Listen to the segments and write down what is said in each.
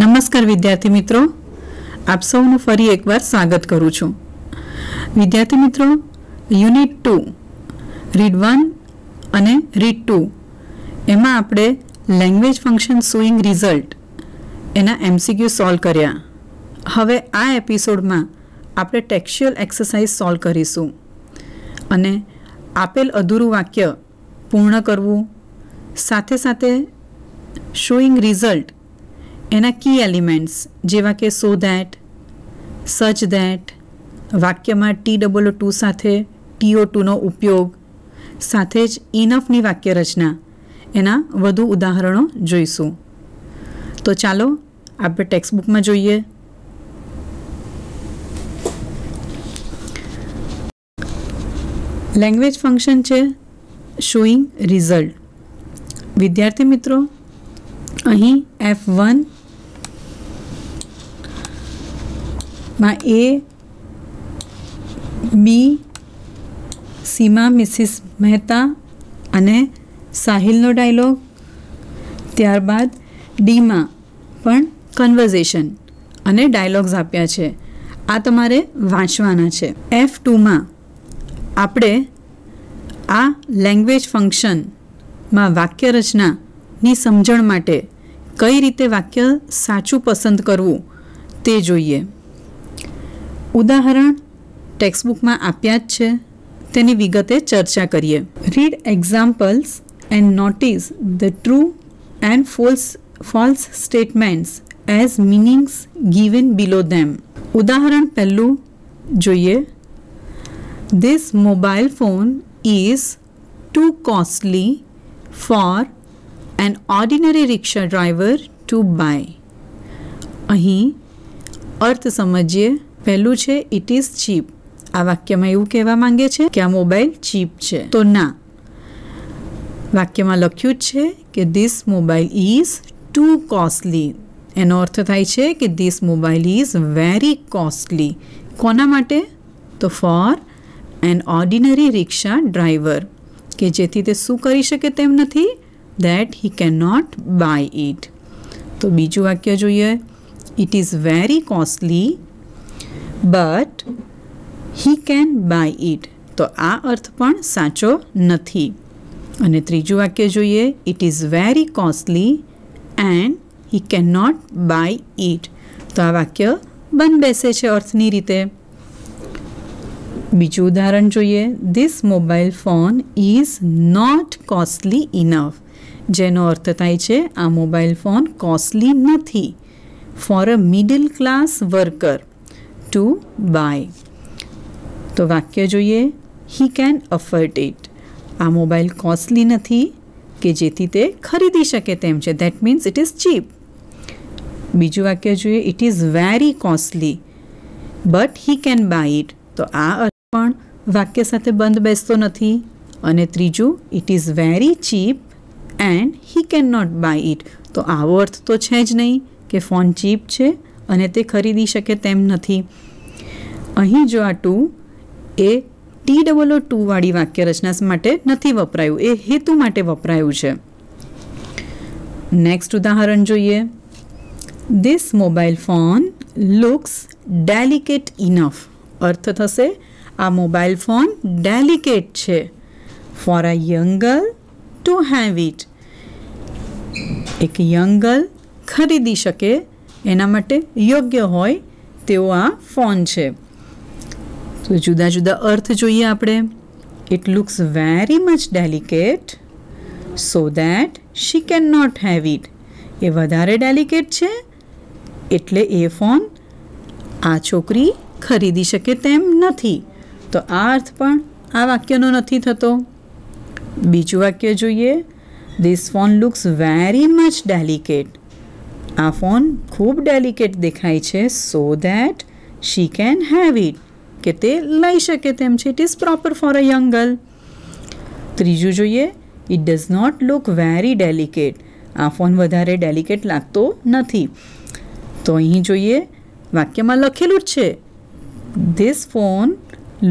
નમસ્કાર વિદ્યાર્થી મિત્રો, આપ સૌનું ફરી એકવાર સ્વાગત કરું છું. વિદ્યાર્થી મિત્રો, યુનિટ 2 રીડ 1 અને રીડ 2 એમાં આપણે લેંગ્વેજ ફંક્શન શોઈંગ રિઝલ્ટ એના MCQ સોલ્વ કર્યા. હવે આ એપિસોડમાં આપણે ટેક્સ્ચ્યુઅલ એક્સરસાઇઝ સોલ્વ કરીશું અને આપેલ અધૂરું વાક્ય પૂર્ણ કરવું, સાથે સાથે શોઈંગ રિઝલ્ટ એના કી એલિમેન્ટ્સ જેવા કે સો ધેટ, સચ ધેટ, વાક્યમાં TOO સાથે TO2નો ઉપયોગ, સાથે જ ઇનફની વાક્ય રચના એના વધુ ઉદાહરણો જોઈશું. તો ચાલો આપણે ટેક્સ્ટબુકમાં જોઈએ. લેંગ્વેજ ફંક્શન છે શોઈંગ રિઝલ્ટ. વિદ્યાર્થી મિત્રો, અહીં F1 માં A, B, Seema Mrs Mehta અને સાહિલનો ડાયલોગ, ત્યારબાદ ડીમાં પણ કન્વર્ઝેશન અને ડાયલોગ્સ આપ્યા છે. આ તમારે વાંચવાના છે. F2માં આપણે આ લેંગ્વેજ ફંક્શનમાં વાક્ય રચનાની સમજણ માટે કઈ રીતે વાક્ય સાચું પસંદ કરવું તે જોઈએ. ઉદાહરણ ટેક્સ્ટબુકમાં આપ્યા જ છે, તેની વિગતે ચર્ચા કરીએ. Read examples and notice the true and false statements as meanings given below them. ઉદાહરણ પહેલું જોઈએ. This mobile phone is too costly for an ordinary rickshaw driver to buy. અહીં અર્થ સમજીએ. પહેલું છે ઇટ ઇઝ ચીપ. આ વાક્યમાં એવું કહેવા માંગે છે કે આ મોબાઈલ ચીપ છે, તો ના. વાક્યમાં લખ્યું જ છે કે this mobile is too costly. એનો અર્થ થાય છે કે this mobile is very costly. કોના માટે? તો for an ordinary rickshaw driver, કે જેથી તે શું કરી શકે તેમ નથી, that he cannot buy it. તો બીજું વાક્ય જોઈએ. It is very costly but he can buy it. તો આ અર્થ પણ સાચો નથી. અને ત્રીજું વાક્ય જોઈએ. It is very costly and he cannot buy it. તો આ વાક્ય બંધ બેસે છે અર્થની રીતે. બીજું ઉદાહરણ જોઈએ. This mobile phone is not costly enough. જેનો અર્થ થાય છે આ મોબાઈલ ફોન કોસ્ટલી નથી for a middle class worker to buy. તો વાક્ય જોઈએ. He can afford it. આ મોબાઈલ કોસ્ટલી નથી કે જેથી તે ખરીદી શકે તેમ છે. That means it is cheap. બીજું વાક્ય જોઈએ. It is very costly but he can buy it. તો આ અર્થ પણ વાક્ય સાથે બંધ બેસતો નથી. અને ત્રીજું it is very cheap and he can not buy it. તો આવો અર્થ તો છે જ નહીં કે ફોન ચીપ છે અને તે ખરીદી શકે તેમ નથી. અહીં જો આ ટુ એ TOO વાળી વાક્ય રચના માટે નથી વપરાયું, એ હેતુ માટે વપરાયું છે. નેક્સ્ટ ઉદાહરણ જોઈએ. This mobile phone looks delicate enough. અર્થ થશે આ મોબાઈલ ફોન ડેલિકેટ છે for a young girl to have it. એક યંગ ગર્લ ખરીદી શકે એના માટે યોગ્ય હોય તેવો આ ફોન છે. તો જુદા જુદા અર્થ જોઈએ આપણે. It looks very much delicate so that she can not have it. એ વધારે ડેલિકેટ છે એટલે એ ફોન આ છોકરી ખરીદી શકે તેમ નથી. તો આ અર્થ પણ આ વાક્યનો નથી થતો. બીજું વાક્ય જોઈએ. This phone looks very much delicate. આ ફોન ખૂબ ડેલિકેટ દેખાય છે so that she can have it, કે તે લઈ શકે તેમ છે. It is proper for a young girl. ત્રીજું જોઈએ. It does not look very delicate. આ ફોન વધારે ડેલિકેટ લાગતો નથી. તો અહીં જોઈએ વાક્યમાં લખેલું જ છે ધીસ ફોન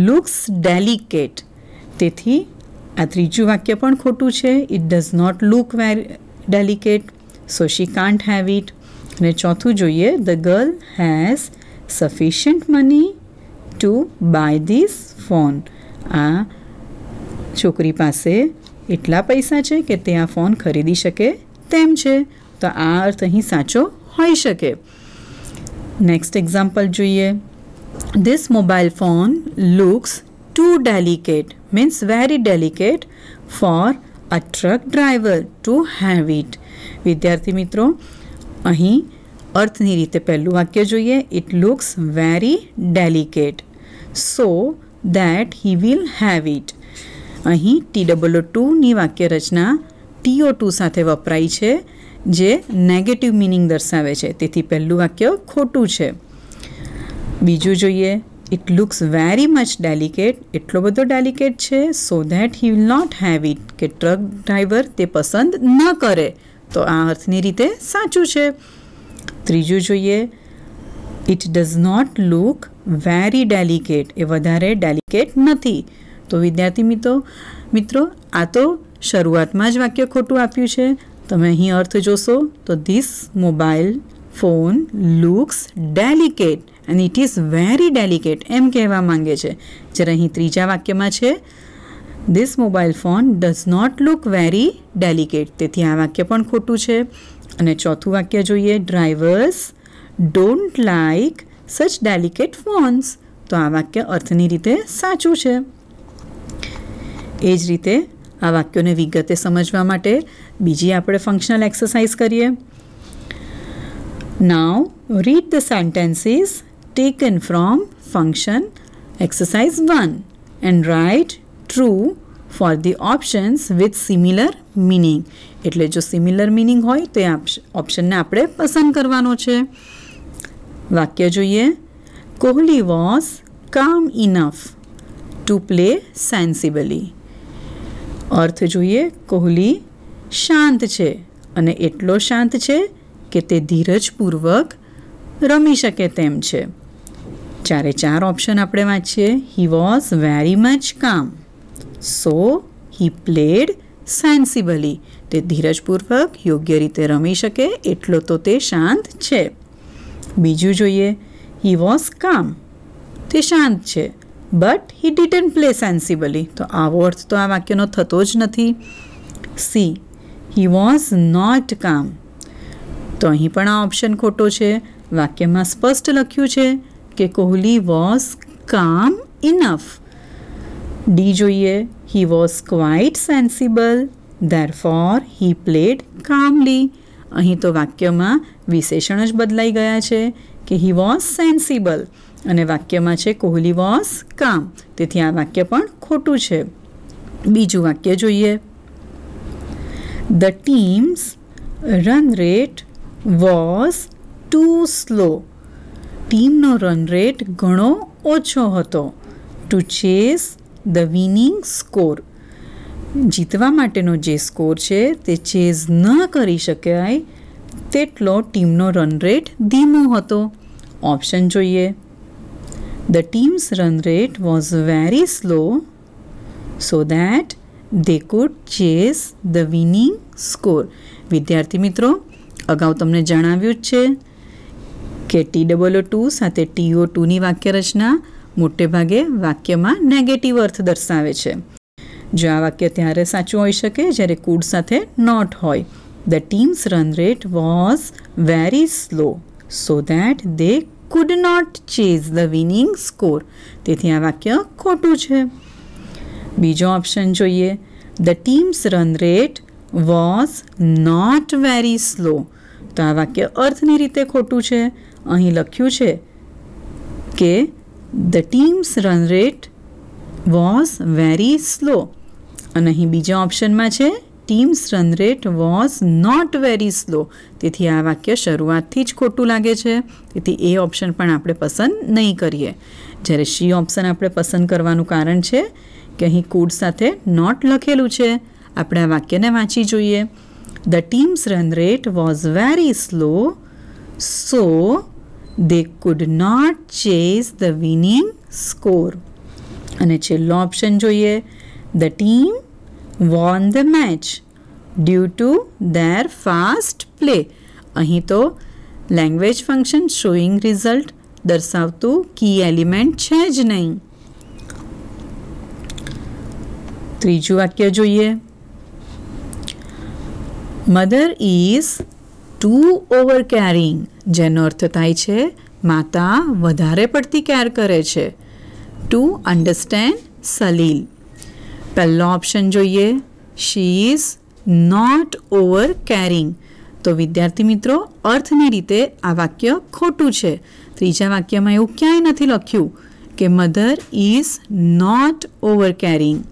લુક્સ ડેલિકેટ. તેથી આ ત્રીજું વાક્ય પણ ખોટું છે. It does not look very delicate so she can't have it. અને ચોથું જોઈએ, the girl has sufficient money to buy this phone. આ છોકરી પાસે એટલા પૈસા છે કે તે આ ફોન ખરીદી શકે તેમ છે. તો આ અર્થ અહીં સાચો હોઈ શકે. નેક્સ્ટ એક્ઝામ્પલ જોઈએ. This mobile phone looks too delicate, means very delicate for a truck driver to have it. વિદ્યાર્થી મિત્રો, અહીં અર્થની રીતે પહેલું વાક્ય જોઈએ. It looks very delicate so that he will have it. અહીં TOO2ની વાક્ય રચના TO2 સાથે વપરાય છે, જે નેગેટિવ મિનિંગ દર્શાવે છે. તેથી પહેલું વાક્ય ખોટું છે. બીજું જોઈએ. It looks very much delicate, એટલો બધો ડેલિકેટ છે so that he will not have it, કે ટ્રક ડ્રાઈવર તે પસંદ ન કરે. તો આ અર્થની રીતે સાચું છે. ત્રીજું જોઈએ. It does not look very delicate, એ વધારે ડેલિકેટ નથી. તો વિદ્યાર્થી મિત્રો આ તો શરૂઆતમાં જ વાક્ય ખોટું આપ્યું છે. તમે અહીં અર્થ જોશો તો this mobile phone looks delicate and it is very delicate એમ કહેવા માંગે છે. જ્યારે અહીં ત્રીજા વાક્યમાં છે this mobile phone does not look very delicate. તેથી આ વાક્ય પણ ખોટું છે. અને ચોથું વાક્ય જોઈએ. Drivers don't like such delicate phones. તો આ વાક્ય અર્થની રીતે સાચું છે. એ જ રીતે આ વાક્યોને વિગતે સમજવા માટે બીજી આપણે ફંક્શનલ એક્સરસાઇઝ કરીએ. Now read the sentences taken from function exercise 1 and write true for the options with similar meaning. એટલે જો સિમિલર મિનિંગ હોય તો એ ઓપ્શનને આપણે પસંદ કરવાનો છે. વાક્ય જોઈએ. Kohli was calm enough to play સેન્સિબલી. અર્થ જોઈએ. કોહલી શાંત છે અને એટલો શાંત છે કે તે ધીરજપૂર્વક રમી શકે તેમ છે. 4 ઓપ્શન આપણે વાંચીએ. હી વોઝ વેરી મચ કામ સો હી પ્લેડ સેન્સિબલી. તે ધીરજપૂર્વક યોગ્ય રીતે રમી શકે એટલો તો તે શાંત છે. બીજું જોઈએ. હી વોઝ કામ, તે શાંત છે બટ હી ડીડન્ટ પ્લે સેન્સિબલી. તો આવો અર્થ તો આ વાક્યનો થતો જ નથી. સી હી વોઝ નોટ કામ. તો અહીં પણ આ ઓપ્શન ખોટો છે. વાક્યમાં સ્પષ્ટ લખ્યું છે કે Kohli was calm enough. D જોઈએ. He was quite sensible therefore he played calmly. અહીં તો વાક્યમાં વિશેષણ જ બદલાઈ ગયા છે કે હી વોઝ સેન્સિબલ અને વાક્યમાં છે કોહલી વોઝ કામ. તેથી આ વાક્ય પણ ખોટું છે. બીજું વાક્ય જોઈએ. The team's run rate was too slow. ટીમનો રન રેટ ઘણો ઓછો હતો to chase the winning score. જીતવા માટેનો જે સ્કોર છે તે ચેઝ ન કરી શકાય તેટલો ટીમનો રન રેટ ધીમો હતો. ઓપ્શન જોઈએ. The team's run rate was very slow so that they could chase the winning score. વિદ્યાર્થી મિત્રો, અગાઉ તમને જણાવ્યું જ છે કે TOO2 સાથે TO2ની વાક્ય રચના મોટે ભાગે વાક્યમાં નેગેટિવ અર્થ દર્શાવે છે. જો આ વાક્ય ત્યારે સાચું હોઈ શકે જ્યારે કુડ સાથે નોટ હોય. The team's run rate was very slow so that they could not chase the winning score. તેથી આ વાક્ય ખોટું છે. બીજો ઓપ્શન જોઈએ. The team's run rate was not very slow. તો આ વાક્ય અર્થની રીતે ખોટું છે. અહીં લખ્યું છે કે the team's run rate was very slow અને અહીં બીજા ઓપ્શનમાં છે team's run rate was not very slow. તેથી આ વાક્ય શરૂઆતથી જ ખોટું લાગે છે. તેથી એ ઓપ્શન પણ આપણે પસંદ નહીં કરીએ. જ્યારે સી ઓપ્શન આપણે પસંદ કરવાનું કારણ છે કે અહીં કુડ સાથે નોટ લખેલું છે. આપણે આ વાક્યને વાંચી જોઈએ. The team's run rate was very slow so they could not chase the winning score. અને છેલ્લો ઓપ્શન જોઈએ. The team won the match due to their fast play. અહીં તો લેંગ્વેજ ફંક્શન શોઈંગ રિઝલ્ટ દર્શાવતું કી એલિમેન્ટ છે જ નહીં. ત્રીજું વાક્ય જોઈએ. Mother is too over caring, જેનો અર્થ થાય છે માતા વધારે પડતી કેર કરે છે. To understand Salil. પહેલો ઓપ્શન જોઈએ, she is not over caring. તો વિદ્યાર્થી મિત્રો, અર્થની રીતે આ વાક્ય ખોટું છે. ત્રીજા વાક્યમાં એવું ક્યાંય નથી લખ્યું કે mother is not over caring.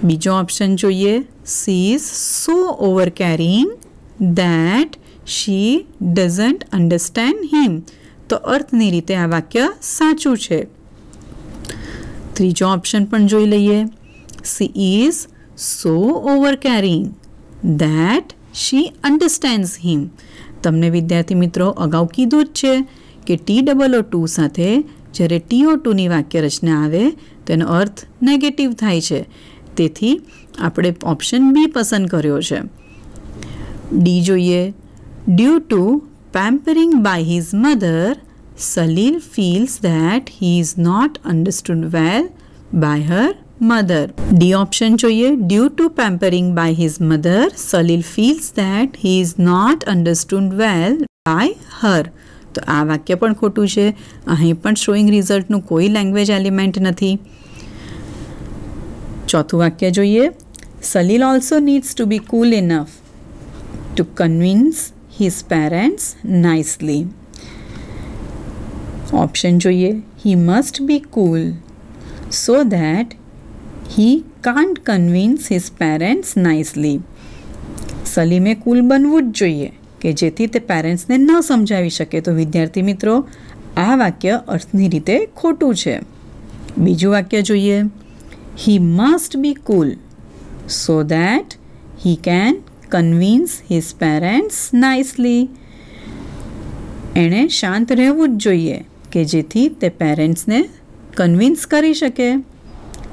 બીજો ઓપ્શન જોઈએ, she is so over caring that she doesn't understand him. તો અર્થની રીતે આ વાક્ય સાચું છે. ત્રીજો ઓપ્શન પણ જોઈ લઈએ, she is so over caring that she understands him. તમને વિદ્યાર્થી મિત્રો અગાઉ કીધું જ છે કે TOO સાથે જ્યારે TO2ની વાક્ય રચના આવે તેનો અર્થ નેગેટિવ થાય છે. તેથી આપણે ઓપ્શન બી પસંદ કર્યો છે. ડી જોઈએ. Due to pampering by his mother, Salil feels that he is not understood well by her mother. D option જોઈએ. Due to pampering by his mother, Salil feels that he is not understood well by her. તો આ વાક્ય પણ ખોટું છે. અહીં પણ showing રિઝલ્ટનું કોઈ લેંગ્વેજ એલિમેન્ટ નથી. ચોથું વાક્ય જોઈએ. Salil also needs to be cool enough to convince his parents nicely. Option જોઈએ. He must be cool so that he can't convince his parents nicely. સલીમે કૂલ બનવું જ જોઈએ કે જેથી તે પેરેન્ટ્સને ન સમજાવી શકે. તો વિદ્યાર્થી મિત્રો, આ વાક્ય અર્થની રીતે ખોટું છે. બીજું વાક્ય જોઈએ. He must be cool so that he can convince his parents nicely. એણે શાંત રહેવું જ જોઈએ કે જેથી તે પેરેન્ટ્સને કન્વિન્સ કરી શકે.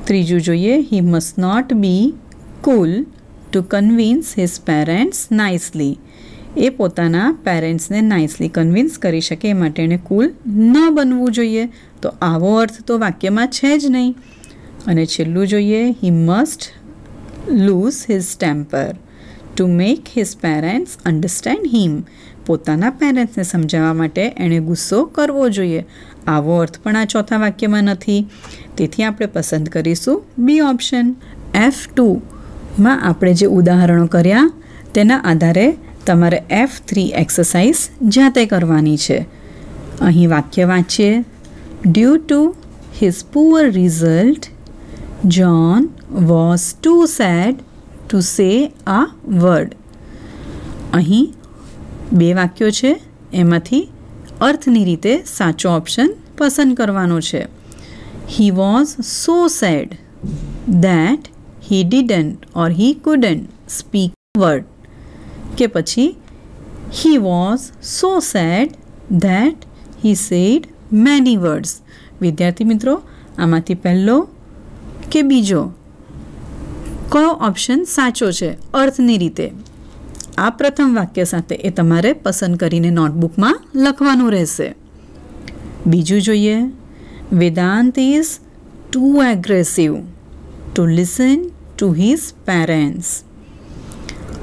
ત્રીજું જોઈએ. He must not be cool to convince his parents nicely. એ પોતાના પેરેન્ટ્સને નાઇસલી કન્વિન્સ કરી શકે એ માટે એણે કૂલ ન બનવું જોઈએ. તો આવો અર્થ તો વાક્યમાં છે જ નહીં. અને છેલ્લું જોઈએ. He must lose his temper to make his parents understand him. પોતાના પેરેન્ટ્સને સમજાવવા માટે એણે ગુસ્સો કરવો જોઈએ. આવો અર્થ પણ આ ચોથા વાક્યમાં નથી. તેથી આપણે પસંદ કરીશું બી ઓપ્શન. F2માં આપણે જે ઉદાહરણો કર્યા તેના આધારે તમારે F3 એક્સરસાઇઝ જાતે કરવાની છે. અહીં વાક્ય વાંચીએ. Due to his poor result, John was too sad to say a word. અહીં બે વાક્યો છે, એમાંથી અર્થની રીતે સાચો ઓપ્શન પસંદ કરવાનો છે. He was so sad that he didn't or he couldn't speak word. કે પછી he was so said that he said many words. વિદ્યાર્થી મિત્રો, આમાંથી પહેલો કે બીજો કયો ઓપ્શન સાચો છે અર્થની રીતે? આ પ્રથમ વાક્ય સાથે એ તમારે પસંદ કરીને નોટબુકમાં લખવાનું રહેશે. બીજું જોઈએ. Vedant is too aggressive to listen to his parents.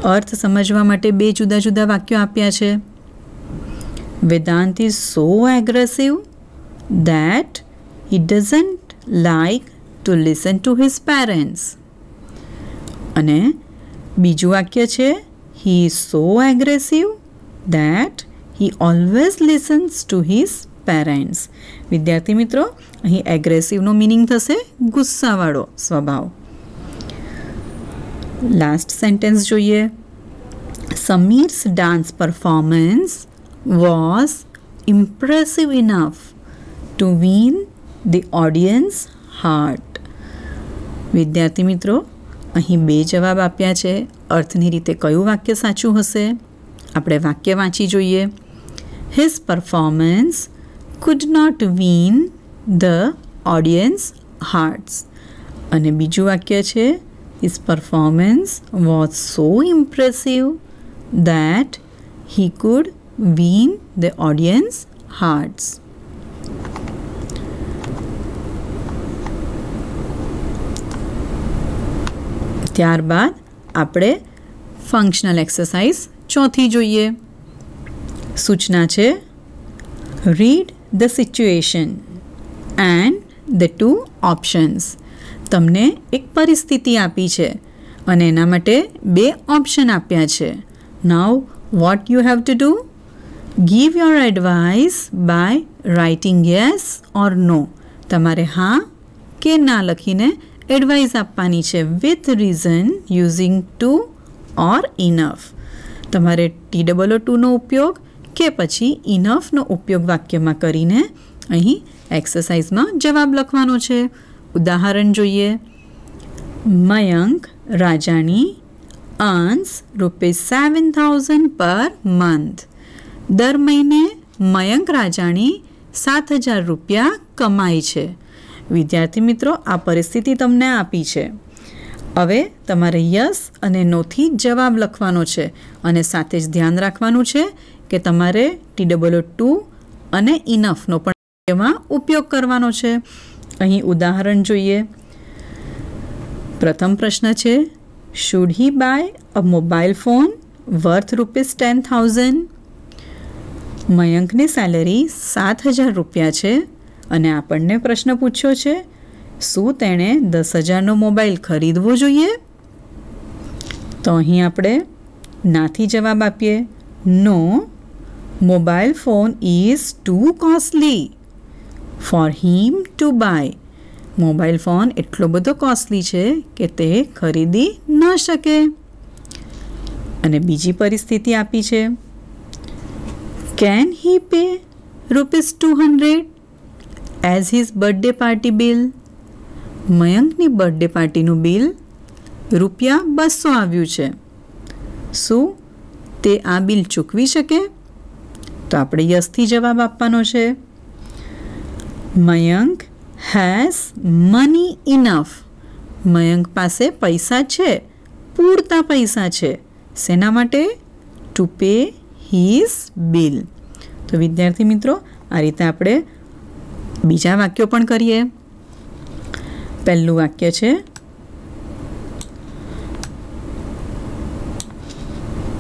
અર્થ સમજવા માટે બે જુદા જુદા વાક્યો આપ્યા છે. Vedant is so aggressive that he doesn't like to listen to his parents. અને બીજું વાક્ય છે. He is so aggressive that he always listens to his parents. વિદ્યાર્થી મિત્રો, અહીં એગ્રેસિવનો મિનિંગ થશે ગુસ્સાવાળો સ્વભાવ. લાસ્ટ સેન્ટેન્સ જોઈએ. Sameer's dance performance was impressive enough to win the audience heart. વિદ્યાર્થી મિત્રો, અહીં બે જવાબ આપ્યા છે. અર્થની રીતે કયું વાક્ય સાચું હશે? આપણે વાક્ય વાંચી જોઈએ. His performance could not win the audience hearts. અને બીજું વાક્ય છે. His performance was so impressive that he could win the audience hearts. ત્યારબાદ આપણે ફંક્શનલ એક્સરસાઇઝ ચોથી જોઈએ. સૂચના છે read the situation and the two options. તમને એક પરિસ્થિતિ આપી છે અને એના માટે બે ઓપ્શન આપ્યા છે. Now what you have to do? Give your advice by writing yes or no. તમારે હા કે ના લખીને એડવાઇસ આપવાની છે with reason using too or enough. તમારે TOO2નો ઉપયોગ કે પછી ઇનફનો ઉપયોગ વાક્યમાં કરીને અહીં એક્સરસાઇઝમાં જવાબ લખવાનો છે. ઉદાહરણ જોઈએ. Mayank Rajali earns ₹7,000 per month. દર મહિને મયંક રાજાણી 7,000 રૂપિયા કમાય છે. વિદ્યાર્થી મિત્રો, આ પરિસ્થિતિ તમને આપી છે. હવે તમારે યસ અને નોથી જવાબ લખવાનો છે અને સાથે જ ધ્યાન રાખવાનું છે કે તમારે TOO2 અને ઇનફનો પણ એમાં ઉપયોગ કરવાનો છે. અહીં ઉદાહરણ જોઈએ. પ્રથમ પ્રશ્ન છે, should he buy a mobile phone worth ₹10,000? મયંકની સેલેરી 7,000 રૂપિયા છે અને આપણને પ્રશ્ન પૂછ્યો છે, શું તેણે 10,000નો મોબાઈલ ખરીદવો જોઈએ? તો અહીં આપણે નાથી જવાબ આપીએ. No, mobile phone is too costly for him to buy. Mobile phone એટલો બધો કોસ્ટલી છે કે તે ખરીદી ન શકે. અને બીજી પરિસ્થિતિ આપી છે, can he pay ₹200 as his birthday party bill? મયંકની બર્થડે પાર્ટીનું બિલ ₹200 આવ્યું છે. શું તે આ બિલ ચૂકવી શકે? તો આપણે યસથી જવાબ આપવાનો છે. Mayank has money enough. Mayank પાસે પૈસા છે, પૂરતા પૈસા છે. શેના માટે? To pay his bill. તો વિદ્યાર્થી મિત્રો, આ રીતે આપણે બીજા વાક્યો પણ કરીએ. પહેલું વાક્ય છે,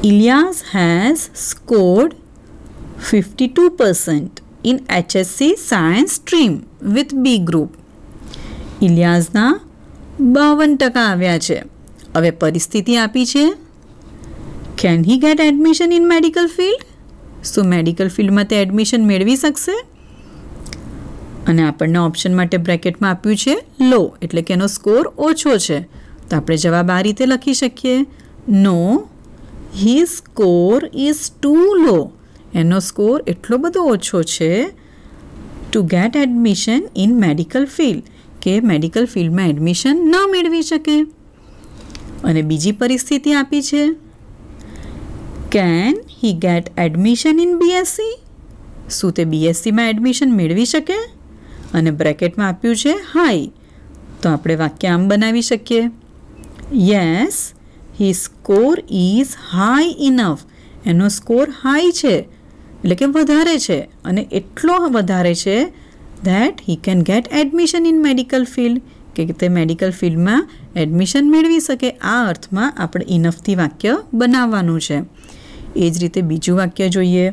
Ilyas has scored 52% in HSC science stream with B group. ઇલિયાસના 52% આવ્યા છે. હવે પરિસ્થિતિ આપી છે, can he get admission in medical field? શું મેડિકલ ફિલ્ડમાં તે એડમિશન મેળવી શકશે? અને આપણને ઓપ્શન માટે બ્રેકેટમાં આપ્યું છે લો, એટલે કે એનો સ્કોર ઓછો છે. તો આપણે જવાબ આ રીતે લખી શકીએ, no, his score is too low. એનો સ્કોર એટલો બધો ઓછો છે to get admission in medical field, કે મેડિકલ ફિલ્ડમાં એડમિશન ન મેળવી શકે. અને બીજી પરિસ્થિતિ આપી છે, can he get admission in BSc? શું તે BScમાં એડમિશન મેળવી શકે? અને બ્રેકેટમાં આપ્યું છે હાઈ. તો આપણે વાક્ય આમ બનાવી શકીએ, yes, his score is high enough. એનો સ્કોર હાઈ છે, એટલે કે વધારે છે, અને એટલો વધારે છે that he can get admission in medical field, કે તે મેડિકલ ફિલ્ડમાં એડમિશન મેળવી શકે. આ અર્થમાં આપણે ઇનફથી વાક્ય બનાવવાનું છે. એ જ રીતે બીજું વાક્ય જોઈએ.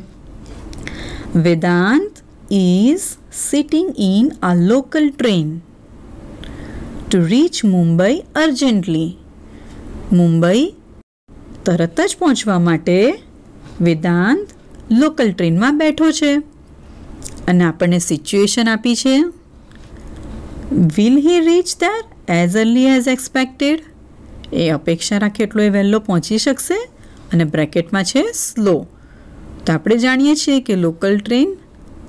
Vedanta is sitting in a local train to reach Mumbai urgently. Mumbai તરત જ પહોંચવા માટે વેદાંત લોકલ ટ્રેનમાં બેઠો છે. અને આપણને સિચ્યુએશન આપી છે, will he reach there as early as expected? એ અપેક્ષા રાખે એટલો એ વહેલો પહોંચી શકશે. અને બ્રેકેટમાં છે સ્લો. તો આપણે જાણીએ છીએ કે લોકલ ટ્રેન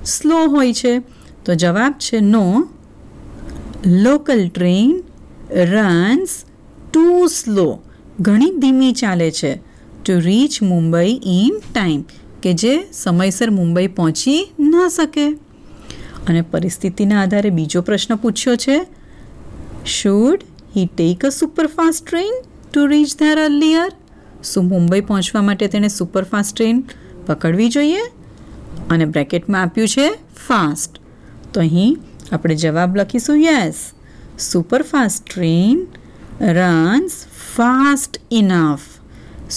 સ્લો હોય છે. તો જવાબ છે no, local train runs too slow. ઘણી ધીમી ચાલે છે. To reach Mumbai in time, કે જે સમયસર મુંબઈ પહોંચી ન શકે. અને પરિસ્થિતિના આધારે બીજો પ્રશ્ન પૂછ્યો છે, should he take a superfast train to reach there earlier? શું મુંબઈ પહોંચવા માટે તેણે સુપરફાસ્ટ ટ્રેન પકડવી જોઈએ અને બ્રેકેટમાં આપ્યું છે ફાસ્ટ, તો અહીં આપણે જવાબ લખીશું yes. Superfast train runs fast enough.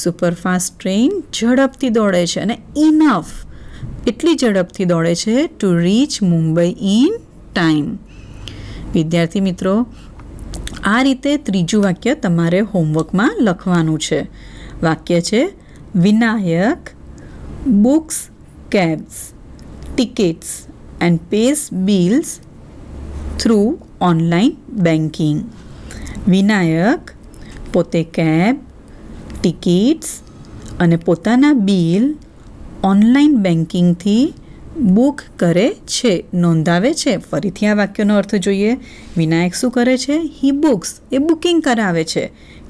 Superfast train ઝડપથી દોડે છે અને ઇનફ એટલી ઝડપથી દોડે છે to reach Mumbai in time. વિદ્યાર્થી મિત્રો, આ રીતે ત્રીજું વાક્ય તમારે હોમવર્કમાં લખવાનું છે. વાક્ય છે Vinayak books cabs, tickets and pays bills through online banking. Vinayak પોતે કેબ, ટિકિટ્સ અને પોતાના બિલ ઓનલાઈન બેન્કિંગથી બુક કરે છે, નોંધાવે છે. ફરીથી આ વાક્યનો અર્થ જોઈએ. વિનાયક શું કરે છે? હી બુક્સ, એ બુકિંગ કરાવે છે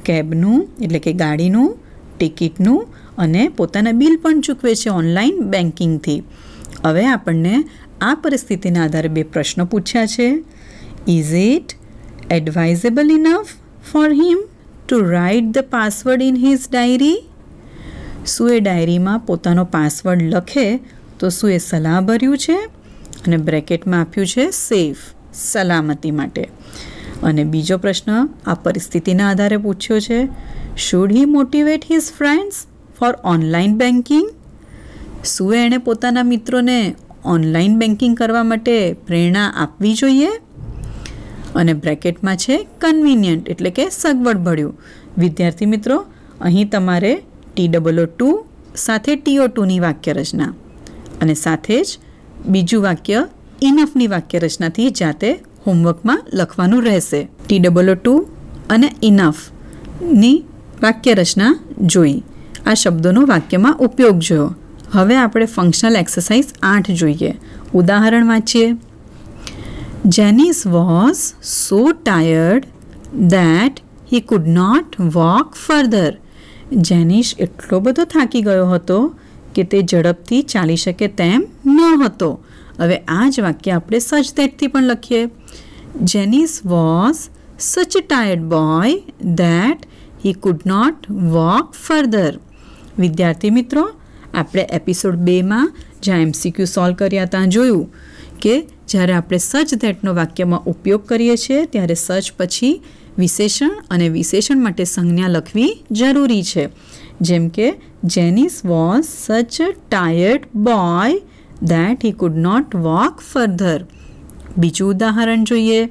કેબનું એટલે કે ગાડીનું, ટિકિટનું અને પોતાના બિલ પણ ચૂકવે છે ઓનલાઈન બેન્કિંગથી. હવે આપણને આ પરિસ્થિતિના આધારે બે પ્રશ્નો પૂછ્યા છે. Is it advisable enough four him two write the password in his diary? શું એ ડાયરીમાં પોતાનો પાસવર્ડ લખે તો શું એ સલાહભર્યું છે? અને બ્રેકેટમાં આપ્યું છે સેફ, સલામતી માટે. અને બીજો પ્રશ્ન આ પરિસ્થિતિના આધારે પૂછ્યો છે. Should he motivate his friends for online banking? શું એણે પોતાના મિત્રોને ઓનલાઈન બેન્કિંગ કરવા માટે પ્રેરણા આપવી જોઈએ? અને બ્રેકેટમાં છે કન્વિનિયન્ટ એટલે કે સગવડભર્યું. વિદ્યાર્થી મિત્રો, અહીં તમારે TOO સાથે TO2ની વાક્ય રચના અને સાથે જ બીજું વાક્ય ઇનફની વાક્ય રચનાથી જાતે હોમવર્કમાં લખવાનું રહેશે. TOO અને ઇનફની વાક્ય રચના જોઈ, આ શબ્દોનો વાક્યમાં ઉપયોગ જોયો. હવે આપણે ફંક્શનલ એક્સરસાઇઝ 8 જોઈએ. ઉદાહરણ વાંચીએ. Jenish was so tired that he could not walk further. Jenish એટલો બધો થાકી ગયો હતો કે તે ઝડપથી ચાલી શકે તેમ ન હતો. હવે આ જ વાક્ય આપણે સચ ધેટથી પણ લખીએ. Jenish was such a tired boy that he could not walk further. વિદ્યાર્થી મિત્રો, આપણે એપિસોડ 2માં જ્યાં MCQ સોલ્વ કર્યા ત્યાં જોયું કે જ્યારે આપણે સચ ધેટનો વાક્યમાં ઉપયોગ કરીએ છીએ ત્યારે સચ પછી વિશેષણ અને વિશેષણ માટે સંજ્ઞા લખવી જરૂરી છે. જેમ કે Jenish was such a tired boy that he could not walk further. બીજું ઉદાહરણ જોઈએ.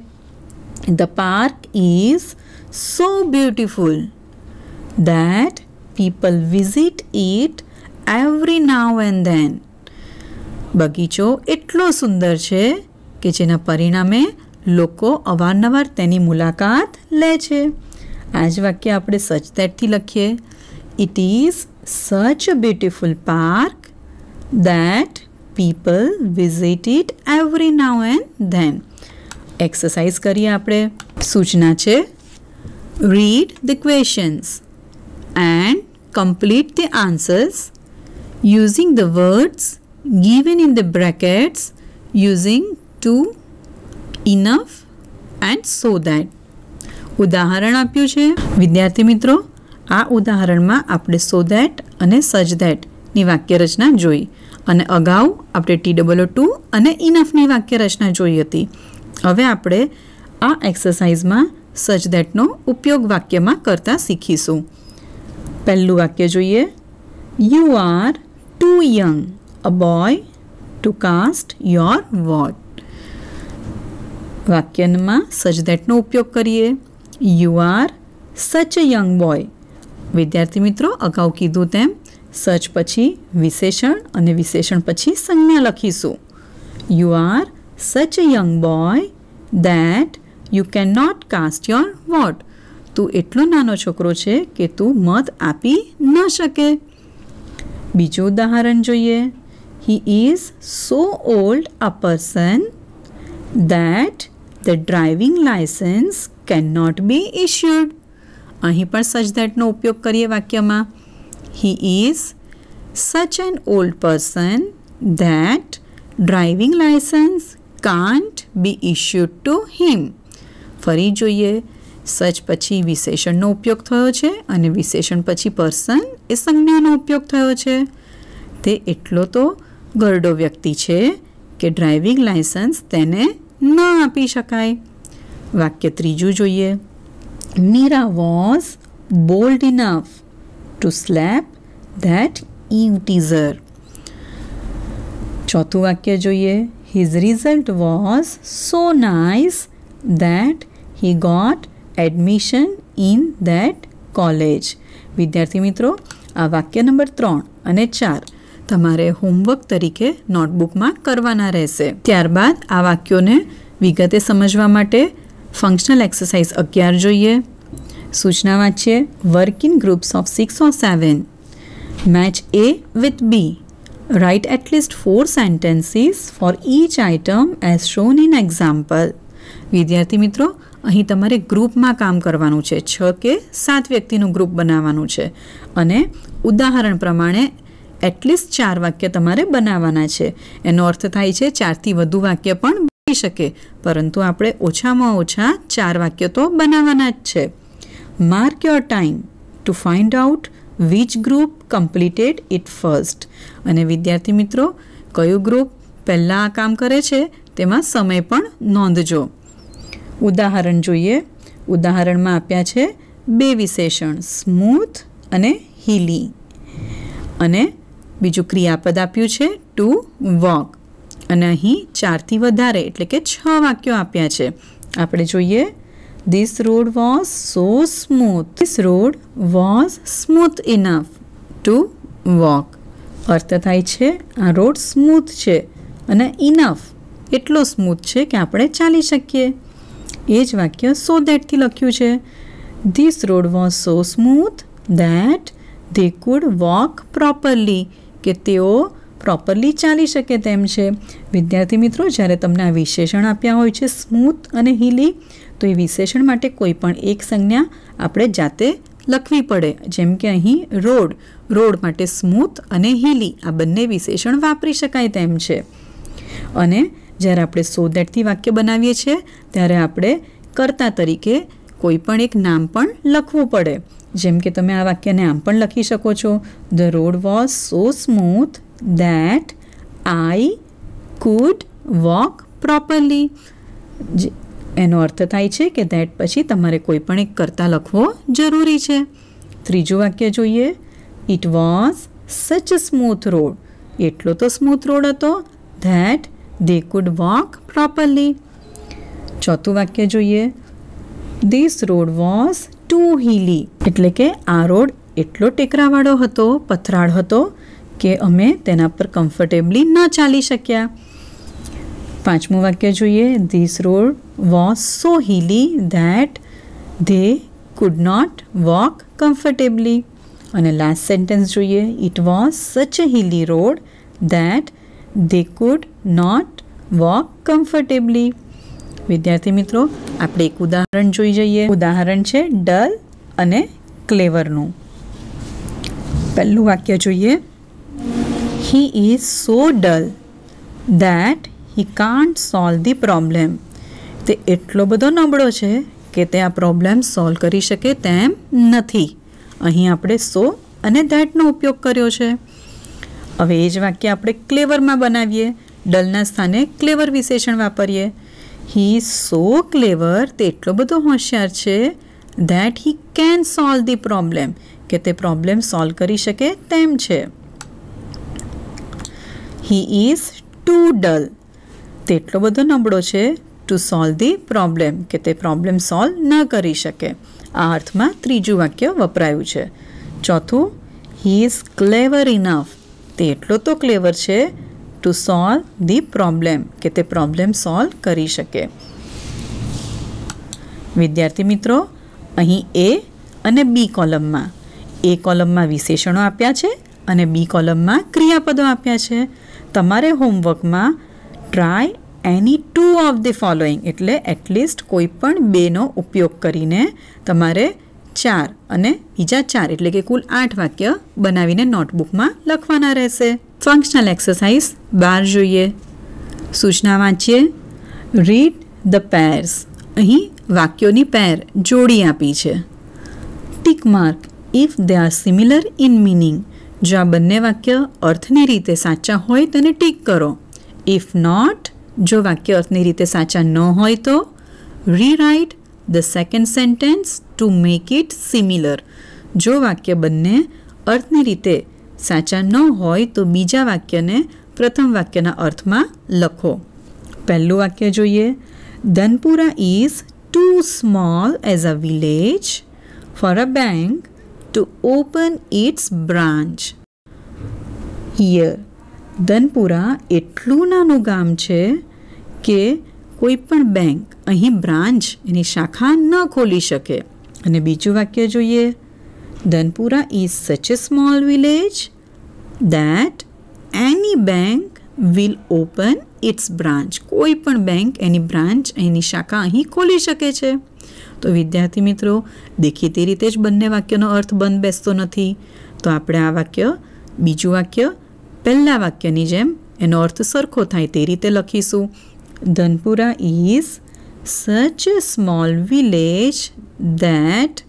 The park is so beautiful that people visit it every now and then. બગીચો એટલો સુંદર છે કે જેના પરિણામે લોકો અવારનવાર તેની મુલાકાત લે છે. આ જ વાક્ય આપણે સચ ધેટથી લખીએ. It is such a beautiful park that people visit it every now and than. Exercise કરીએ આપણે. સૂચના છે read the questions and complete the answers using the words given in the brackets using to, enough and so that. ઉદાહરણ આપ્યું છે. વિદ્યાર્થી મિત્રો, આ ઉદાહરણમાં આપણે so that અને such thatની વાક્ય રચના જોઈ અને અગાઉ આપણે TOO અને enoughની વાક્ય રચના જોઈ હતી. હવે આપણે આ એક્સરસાઇઝમાં such thatનો ઉપયોગ વાક્યમાં કરતા શીખીશું. પહેલું વાક્ય જોઈએ. You are too young a boy to cast your vote. વાક્યમાં સચ ધેટનો ઉપયોગ કરીએ. You are such a young boy. વિદ્યાર્થી મિત્રો, અગાઉ કીધું તેમ સચ પછી વિશેષણ અને વિશેષણ પછી સંજ્ઞા લખીશું. You are such a young boy that you can not cast your vote. તું એટલો નાનો છોકરો છે કે તું મત આપી ન શકે. બીજું ઉદાહરણ જોઈએ. He is so old a person that the driving license cannot be issued. અહીં પણ such thatનો ઉપયોગ કરીએ વાક્યમાં. He is such an old person that driving license can't be issued to him. ફરી જોઈએ. સચ પછી વિશેષણનો ઉપયોગ થયો છે અને વિશેષણ પછી પર્સન એ સંજ્ઞાનો ઉપયોગ થયો છે. તે એટલો તો ગરડો વ્યક્તિ છે કે ડ્રાઇવિંગ લાયસન્સ તેને ન આપી શકાય. વાક્ય ત્રીજું જોઈએ. Meera was bold enough to slap that eve teaser. ચોથું વાક્ય જોઈએ. His result was so nice that he got admission in that college. વિદ્યાર્થી મિત્રો, આ વાક્ય નંબર 3 અને 4 તમારે હોમવર્ક તરીકે નોટબુકમાં કરવાના રહેશે. ત્યારબાદ આ વાક્યોને વિગતે સમજવા માટે ફંક્શનલ એક્સરસાઇઝ 11 જોઈએ. સૂચના વાંચીએ. Work in groups of 6 or 7. Match A with B. Write at least 4 sentences for each item as shown in example. વિદ્યાર્થી મિત્રો, અહીં તમારે ગ્રુપમાં કામ કરવાનું છે. 6 કે 7 વ્યક્તિનું ગ્રુપ બનાવવાનું છે અને ઉદાહરણ પ્રમાણે એટલીસ્ટ 4 વાક્ય તમારે બનાવવાના છે. એનો અર્થ થાય છે 4થી વધુ વાક્ય પણ બની શકે, પરંતુ આપણે ઓછામાં ઓછા 4 વાક્ય તો બનાવવાના જ છે. Mark your time to find out which group completed it first. અને વિદ્યાર્થી મિત્રો, કયું ગ્રુપ પહેલાં આ કામ કરે છે તેમાં સમય પણ નોંધજો. ઉદાહરણ જોઈએ. ઉદાહરણમાં આપ્યા છે 2 વિશેષણ, સ્મૂથ અને હિલી, અને બીજું ક્રિયાપદ આપ્યું છે ટુ વોક, અને અહીં 4થી વધારે એટલે કે 6 વાક્યો આપ્યા છે. આપણે જોઈએ. This road was so smooth. This road was smooth enough to walk. અર્થ થાય છે આ રોડ સ્મૂથ છે અને ઇનફ એટલો સ્મૂથ છે કે આપણે ચાલી શકીએ. એ જ વાક્ય સો ધેટથી લખ્યું છે. This road was so smooth that they could walk properly. કે તેઓ પ્રોપરલી ચાલી શકે તેમ છે. વિદ્યાર્થી મિત્રો, જ્યારે તમને આ વિશેષણ આપ્યા હોય છે સ્મૂથ અને હિલી, તો એ વિશેષણ માટે કોઈ પણ એક સંજ્ઞા આપણે જાતે લખવી પડે. જેમ કે અહીં રોડ માટે સ્મૂથ અને હિલી આ બંને વિશેષણ વાપરી શકાય તેમ છે. અને જ્યારે આપણે સો ધેટથી વાક્ય બનાવીએ છીએ ત્યારે આપણે કર્તા તરીકે કોઈ પણ એક નામ પણ લખવું પડે. જેમ કે તમે આ વાક્યને આમ પણ લખી શકો છો. The road was so smooth that I could walk properly. એનો અર્થ થાય છે કે ધેટ પછી તમારે કોઈ પણ એક કર્તા લખવો જરૂરી છે. ત્રીજું વાક્ય જોઈએ. It was such a smooth road. એટલો તો સ્મૂથ રોડ હતો that they could walk properly. ચોથું વાક્ય જોઈએ. This road was too hilly. એટલે કે આ રોડ એટલો ટેકરાવાળો હતો, પથરાળ હતો કે અમે તેના પર કમ્ફર્ટેબલી ન ચાલી શક્યા. પાંચમું વાક્ય જોઈએ. This road was so hilly that they could not walk comfortably. અને લાસ્ટ સેન્ટેન્સ જોઈએ. It was such a hilly road that they could not walk comfortably. વિદ્યાર્થી મિત્રો, આપણે એક ઉદાહરણ જોઈ જઈએ. ઉદાહરણ છે ડલ અને ક્લેવરનું. પહેલું વાક્ય જોઈએ. He is so dull that he can't solve the problem. તે એટલો બધો નબળો છે કે તે આ પ્રોબ્લેમ સોલ્વ કરી શકે તેમ નથી. અહીં આપણે સો અને ધેટનો ઉપયોગ કર્યો છે. હવે એ જ વાક્ય આપણે ક્લેવરમાં બનાવીએ. ડલના સ્થાને ક્લેવર વિશેષણ વાપરીએ. He is so clever. તે એટલો બધો હોશિયાર છે that he can solve the problem. કે તે પ્રોબ્લેમ સોલ્વ કરી શકે તેમ છે. He is too dull. તે એટલો બધો નબળો છે ટુ સોલ્વ ધી પ્રોબ્લેમ. કે તે પ્રોબ્લેમ સોલ્વ ન કરી શકે. આ અર્થમાં ત્રીજું વાક્ય વપરાયું છે. ચોથું. He is clever enough. તે એટલો તો ક્લેવર છે ટુ સોલ્વ ધી પ્રોબ્લેમ. કે તે પ્રોબ્લેમ સોલ્વ કરી શકે. વિદ્યાર્થી મિત્રો, અહીં એ અને બી કોલમમાં વિશેષણો આપ્યા છે અને બી કોલમમાં ક્રિયાપદો આપ્યા છે. તમારે હોમવર્કમાં try any 2 of the following એટલે એટલીસ્ટ કોઈ પણ 2નો ઉપયોગ કરીને તમારે 4 અને બીજા 4 એટલે કે કુલ 8 વાક્ય બનાવીને નોટબુકમાં લખવાના રહેશે. ફંક્શનલ એક્સરસાઇઝ 12 જોઈએ. સૂચના વાંચીએ. Read the pairs. અહીં વાક્યોની પેર જોડી આપી છે. Tick mark if they are similar in meaning. જો આ બંને વાક્ય અર્થની રીતે સાચા હોય તેને ટીક કરો. ઇફ નોટ, જો વાક્ય અર્થની રીતે સાચા ન હોય તો rewrite the second sentence to make it similar. જો વાક્ય બંને અર્થની રીતે સાચા ન હોય તો બીજા વાક્યને પ્રથમ વાક્યના અર્થમાં લખો. પહેલું વાક્ય જોઈએ. Dhanpura is too small as a village for a bank to open its branch. Here, Dhanpura એટલું નાનું ગામ છે કે કોઈ પણ બેંક અહીં બ્રાન્ચ એની શાખા ન ખોલી શકે. અને બીજું વાક્ય જોઈએ. ધનપુરા ઇઝ સચ a small village that any bank will open its branch. કોઈ પણ બેંક એની બ્રાન્ચ એની શાખા અહીં ખોલી શકે છે. તો વિદ્યાર્થી મિત્રો, દેખીતી રીતે જ બંને વાક્યનો અર્થ બંધ બેસતો નથી. તો આપણે આ વાક્ય, બીજું વાક્ય પહેલા વાક્યની જેમ એનો અર્થ સરખો થાય તે રીતે લખીશું. ધનપુરા ઇઝ સચ a small village that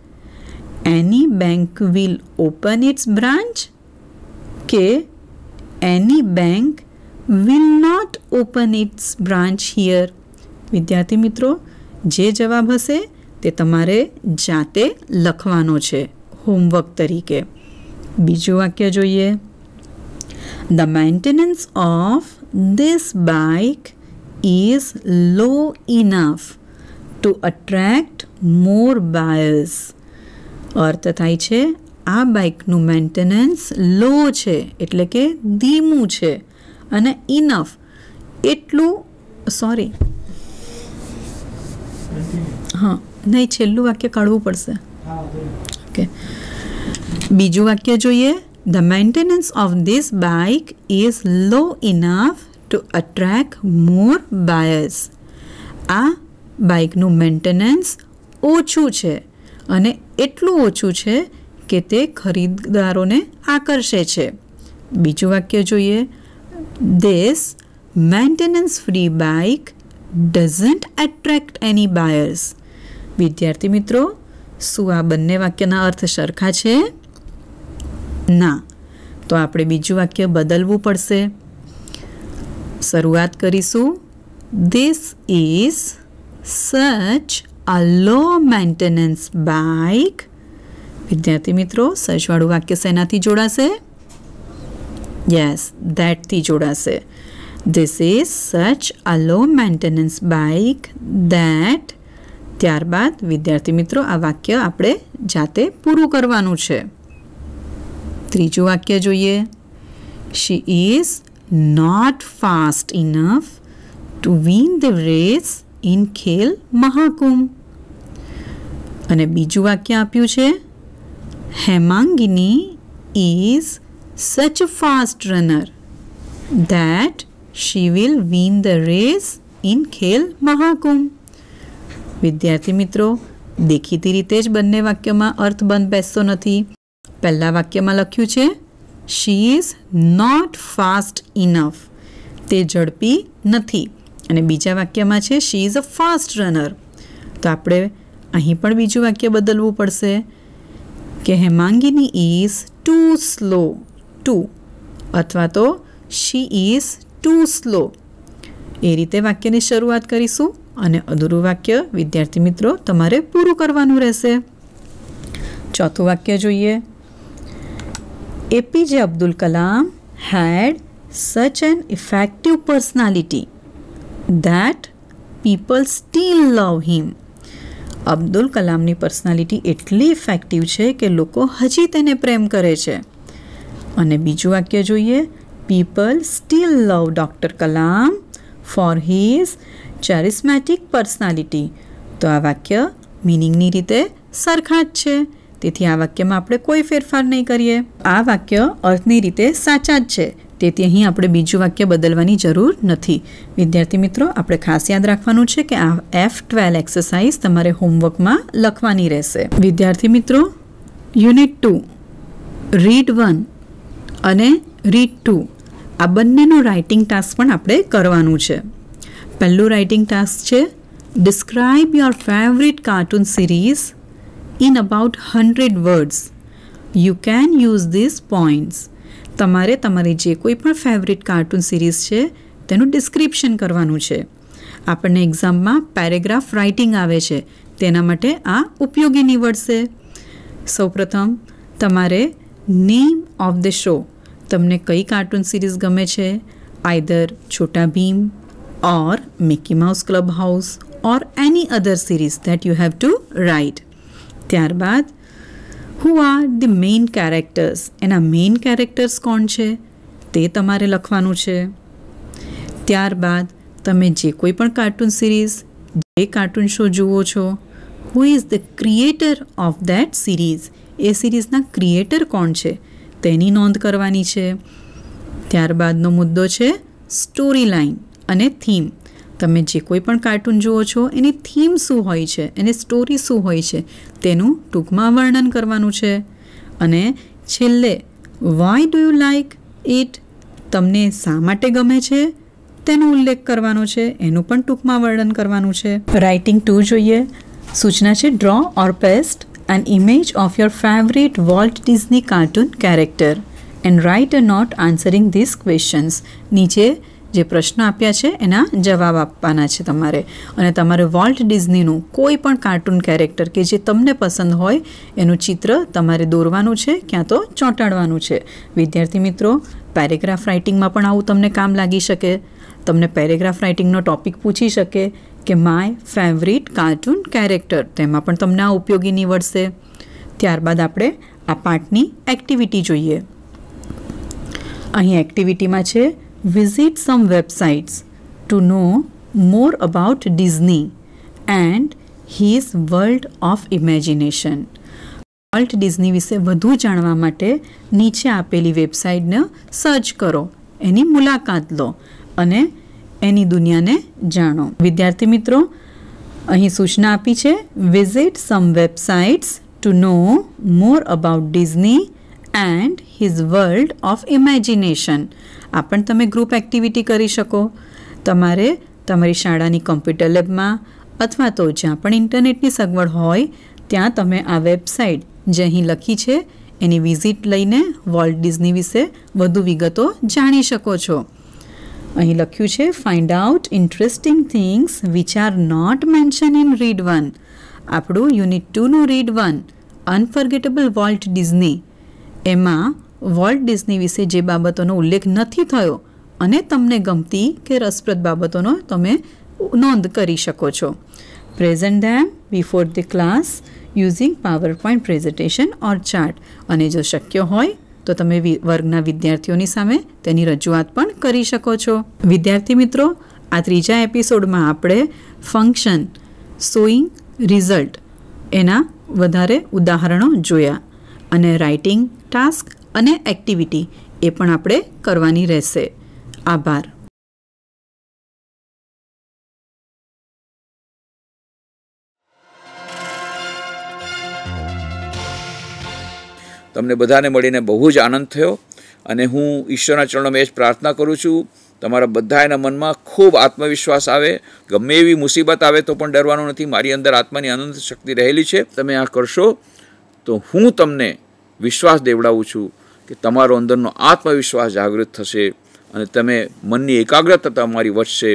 any bank will open its branch કે any bank will not open its branch here. વિદ્યાર્થી મિત્રો, જે જવાબ હશે તે તમારે જાતે લખવાનો છે હોમવર્ક તરીકે. બીજું વાક્ય જોઈએ. The maintenance of this bike is low enough to attract more buyers. અર્થ થાય છે આ બાઇકનું મેન્ટેનન્સ લો છે એટલે કે ધીમું છે, અને ઇનફ એટલું, સોરી હા નહીં, છેલ્લું વાક્ય કાઢવું પડશે. ઓકે, બીજું વાક્ય જોઈએ. The maintenance of this bike is low enough to attract more buyers. આ બાઇકનું મેન્ટેનન્સ ઓછું છે અને એટલું ઓછું છે કે તે ખરીદદારોને આકર્ષે છે. બીજું વાક્ય જોઈએ. This maintenance free bike doesn't attract any buyers. વિદ્યાર્થી મિત્રો, શું આ બંને વાક્યના અર્થ સરખા છે? ના. તો આપણે બીજું વાક્ય બદલવું પડશે. શરૂઆત કરીશું. This is such a low maintenance bike. વિદ્યાર્થી મિત્રો, સચવાળું વાક્ય શેનાથી જોડાશે? યસ, ધેટથી જોડાશે. This is such a low maintenance bike that. ત્યારબાદ વિદ્યાર્થી મિત્રો, આ વાક્ય આપણે જાતે પૂરું કરવાનું છે. ત્રીજું વાક્ય જોઈએ. She is not fast enough to win the race in Khel Mahakumbh. અને બીજું વાક્ય આપ્યું છે. Hemangini is such a fast runner that she will win the race in Khel Mahakumbh. વિદ્યાર્થી મિત્રો, દેખીતી રીતે જ બંને વાક્યમાં અર્થ બંધ બેસતો નથી. પહેલા વાક્યમાં લખ્યું છે she is not fast enough, તે ઝડપી નથી. અને બીજા વાક્યમાં છે she is a fast runner. તો આપણે અહીં પણ બીજું વાક્ય બદલવું પડશે કે Hemangini is too slow too, અથવા તો શી ઇઝ ટુ સ્લો. એ રીતે વાક્યની શરૂઆત કરીશું અને અધૂરું વાક્ય વિદ્યાર્થી મિત્રો તમારે પૂરું કરવાનું રહેશે. ચોથું વાક્ય જોઈએ. APJ Abdul Kalam had such an effective personality that people still love him. Abdul કલામની પર્સનાલિટી એટલી ઇફેક્ટિવ છે કે લોકો હજી તેને પ્રેમ કરે છે. અને બીજું વાક્ય જોઈએ. People steel love doctor Kalam for his charismatic personality. તો આ વાક્ય મિનિંગની રીતે સરખા જ છે, તેથી આ વાક્યમાં આપણે કોઈ ફેરફાર નહીં કરીએ. આ વાક્ય અર્થની રીતે સાચા જ છે, તેથી અહીં આપણે બીજું વાક્ય બદલવાની જરૂર નથી. વિદ્યાર્થી મિત્રો, આપણે ખાસ યાદ રાખવાનું છે કે આ F12 એક્સરસાઇઝ તમારે હોમવર્કમાં લખવાની રહેશે. વિદ્યાર્થી મિત્રો, યુનિટ 2 રીડ 1 અને રીડ 2 આ બંનેનો રાઇટિંગ ટાસ્ક પણ આપણે કરવાનું છે. પહેલું રાઇટિંગ ટાસ્ક છે describe your favourite cartoon series in about 100 words. You can use this points. તમારે તમારી જે કોઈ પણ ફેવરિટ કાર્ટૂન સિરીઝ છે તેનું ડિસ્ક્રિપ્શન કરવાનું છે. આપણને એક્ઝામમાં પેરેગ્રાફ રાઇટિંગ આવે છે, તેના માટે આ ઉપયોગી નીવડશે. સૌપ્રથમ તમારે નેમ ઓફ ધ શો, તમને કઈ કાર્ટૂન સિરીઝ ગમે છે, either Chhota Bheem or Mickey Mouse Clubhouse or any other series that you have to write. ત્યારબાદ who are the main characters, એના મેઇન કેરેક્ટર્સ કોણ છે તે તમારે લખવાનું છે. ત્યારબાદ તમે જે કોઈ પણ કાર્ટૂન સિરીઝ, જે કાર્ટૂન શો જુઓ છો, who is the creator of that series, એ સિરીઝના ક્રિએટર કોણ છે તેની નોંધ કરવાની છે. ત્યારબાદનો મુદ્દો છે સ્ટોરી લાઇન અને થીમ. તમે જે કોઈ પણ કાર્ટૂન જુઓ છો એની થીમ શું હોય છે, એની સ્ટોરી શું હોય છે તેનું ટૂંકમાં વર્ણન કરવાનું છે. અને છેલ્લે why do you like it, તમને શા માટે ગમે છે તેનો ઉલ્લેખ કરવાનો છે, એનું પણ ટૂંકમાં વર્ણન કરવાનું છે. રાઇટિંગ 2 જોઈએ. સૂચના છે draw or paste an image of your favourite Walt Disney cartoon character and write a note answering this questions. નીચે જે પ્રશ્નો આપ્યા છે એના જવાબ આપવાના છે તમારે. અને તમારે વોલ્ટ ડિઝનીનું કોઈ પણ કાર્ટૂન કેરેક્ટર કે જે તમને પસંદ હોય એનું ચિત્ર તમારે દોરવાનું છે, ક્યાં તો ચોંટાડવાનું છે. વિદ્યાર્થી મિત્રો, પેરેગ્રાફ રાઇટિંગમાં પણ આવું તમને કામ લાગી શકે. તમને પેરેગ્રાફ રાઇટિંગનો ટોપિક પૂછી શકે કે માય ફેવરિટ કાર્ટૂન કેરેક્ટર, તેમાં પણ તમને આ ઉપયોગી નીવડશે. ત્યારબાદ આપણે આ પાઠની એક્ટિવિટી જોઈએ. અહીં એક્ટિવિટીમાં છે visit some websites to know more about Disney and his world of imagination. Walt Disney વિશે વધુ જાણવા માટે નીચે આપેલી વેબસાઇટને સર્ચ કરો, એની મુલાકાત લો અને એની દુનિયાને જાણો. વિદ્યાર્થી મિત્રો, અહીં સૂચના આપી છે visit some websites to know more about Disney and his world of imagination. આ પણ તમે ગ્રુપ એક્ટિવિટી કરી શકો. તમારે તમારી શાળાની કમ્પ્યુટર લેબમાં અથવા તો જ્યાં પણ ઇન્ટરનેટની સગવડ હોય ત્યાં તમે આ વેબસાઇટ જે અહીં લખી છે એની વિઝિટ લઈને વોલ્ટ ડિઝની વિશે વધુ વિગતો જાણી શકો છો. અહીં લખ્યું છે find out interesting things which are not mention in read 1. આપણું યુનિટ 2નું રીડ 1 અનફર્ગેટેબલ વોલ્ટ ડિઝની, એમાં વોલ્ટ ડિઝની વિશે જે બાબતોનો ઉલ્લેખ નથી થયો અને તમને ગમતી કે રસપ્રદ બાબતોનો તમે નોંધ કરી શકો છો. Present them before the class using PowerPoint presentation or chart. અને જો શક્ય હોય તો તમે વર્ગના વિદ્યાર્થીઓની સામે તેની રજૂઆત પણ કરી શકો છો. વિદ્યાર્થી મિત્રો, આ ત્રીજા એપિસોડમાં આપણે ફંક્શન શોઈંગ રિઝલ્ટ એના વધારે ઉદાહરણો જોયા અને રાઇટિંગ ટાસ્ક અને એક્ટિવિટી એ પણ આપણે કરવાની રહેશે. આભાર. તમને બધાને મળીને બહુ જ આનંદ થયો અને હું ઈશ્વરના ચરણોમાં એ જ પ્રાર્થના કરું છું તમારા બધાના મનમાં ખૂબ આત્મવિશ્વાસ આવે. ગમે એવી મુસીબત આવે તો પણ ડરવાનું નથી. મારી અંદર આત્માની અનંત શક્તિ રહેલી છે. તમે આ કરશો તો હું તમને વિશ્વાસ દેવડાવું છું કે તમારો અંદરનો આત્મવિશ્વાસ જાગૃત થશે અને તમે મનની એકાગ્રતા તમારી વધશે.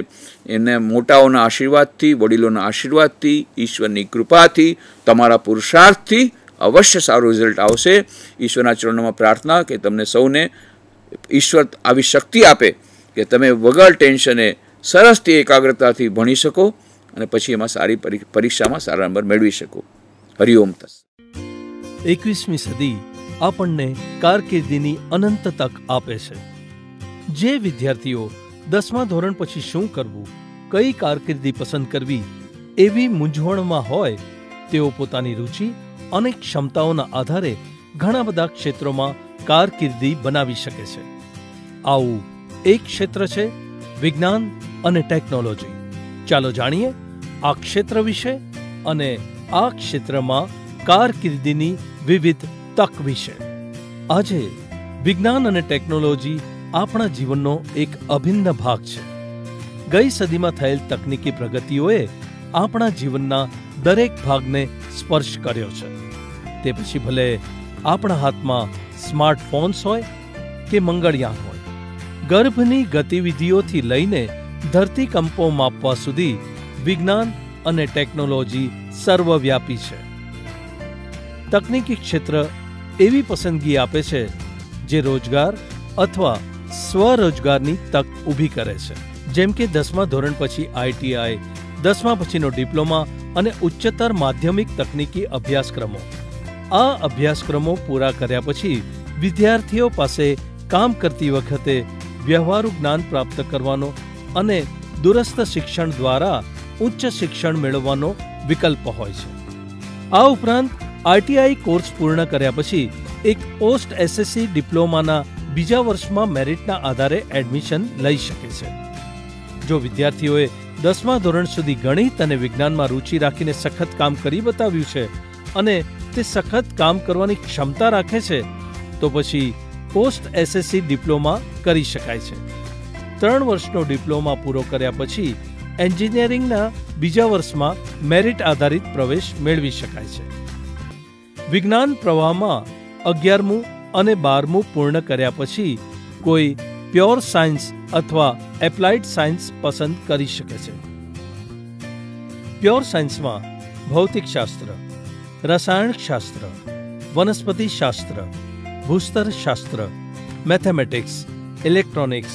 એને મોટાઓના આશીર્વાદથી, વડીલોના આશીર્વાદથી, ઈશ્વરની કૃપાથી, તમારા પુરુષાર્થથી અવશ્ય સારું રિઝલ્ટ આવશે. ઈશ્વરના ચરણોમાં પ્રાર્થના કે તમને સૌને ઈશ્વર આવી શક્તિ આપે કે તમે વગર ટેન્શને સરસથી એકાગ્રતાથી ભણી શકો અને પછી એમાં સારી પરીક્ષામાં સારા નંબર મેળવી શકો. હરિઓમ તસ. 21મી સદી આપણને કારકિર્દીની અનંત તક આપે છે. જે વિદ્યાર્થીઓ 10મા ધોરણ પછી શું કરવું, કઈ કારકિર્દી પસંદ કરવી એવી મૂંઝવણમાં હોય, તેઓ પોતાની રુચિ અને ક્ષમતાઓના આધારે ઘણા બધા ક્ષેત્રોમાં કારકિર્દી બનાવી શકે છે. આવું એક ક્ષેત્ર છે વિજ્ઞાન અને ટેકનોલોજી. ચાલો જાણીએ આ ક્ષેત્ર વિશે અને આ ક્ષેત્રમાં કારકિર્દીની વિવિધ તક વિશે. આજે વિજ્ઞાન અને ટેકનોલોજી આપણા જીવનનો એક અભિન્ન ભાગ છે. ગઈ સદીમાં થયેલ તકનીકી પ્રગતિઓએ આપણા જીવનના દરેક ભાગને સ્પર્શ કર્યો છે. તે પછી ભલે આપણા હાથમાં સ્માર્ટફોન્સ હોય કે મંગળયાન હોય, ગર્ભની ગતિવિધિઓથી લઈને ધરતીકંપો માપવા સુધી વિજ્ઞાન અને ટેકનોલોજી સર્વવ્યાપી છે. તકનીકી ક્ષેત્ર એવી પસંદગી આપે છે જે રોજગાર અથવા સ્વરોજગારની તક ઊભી કરે છે. જેમ કે 10મા ધોરણ પછી ITI, 10મા પછીનો ડિપ્લોમા અને ઉચ્ચતર માધ્યમિક તકનીકી અભ્યાસક્રમો. આ અભ્યાસક્રમો પૂરા કર્યા પછી વિદ્યાર્થીઓ પાસે કામ કરતી વખતે વ્યવહારુ જ્ઞાન પ્રાપ્ત કરવાનો અને દૂરસ્થ શિક્ષણ દ્વારા ઉચ્ચ શિક્ષણ મેળવવાનો વિકલ્પ હોય છે. આ ઉપરાંત ITI કોર્સ પૂર્ણ કર્યા પછી એક પોસ્ટ SSC ડિપ્લોમાના બીજા વર્ષમાં મેરિટના આધારે એડમિશન લઈ શકે છે. જો વિદ્યાર્થીઓએ 10મા ધોરણ સુધી ગણિત અને વિજ્ઞાનમાં રુચિ રાખીને સખત કામ કરી બતાવ્યું છે અને તે સખત કામ કરવાની ક્ષમતા રાખે છે તો પછી પોસ્ટ SSC ડિપ્લોમા કરી શકાય છે. 3 વર્ષનો ડિપ્લોમા પૂરો કર્યા પછી એન્જિનિયરિંગના બીજા વર્ષમાં મેરિટ આધારિત પ્રવેશ મેળવી શકાય છે. વિજ્ઞાન પ્રવાહમાં 11મું અને 12મું પૂર્ણ કર્યા પછી કોઈ પ્યોર સાયન્સ અથવા એપ્લાઇડ સાયન્સ પસંદ કરી શકે છે. પ્યોર સાયન્સમાં ભૌતિકશાસ્ત્ર, રસાયણશાસ્ત્ર, વનસ્પતિશાસ્ત્ર, ભૂસ્તરશાસ્ત્ર, mathematics, electronics,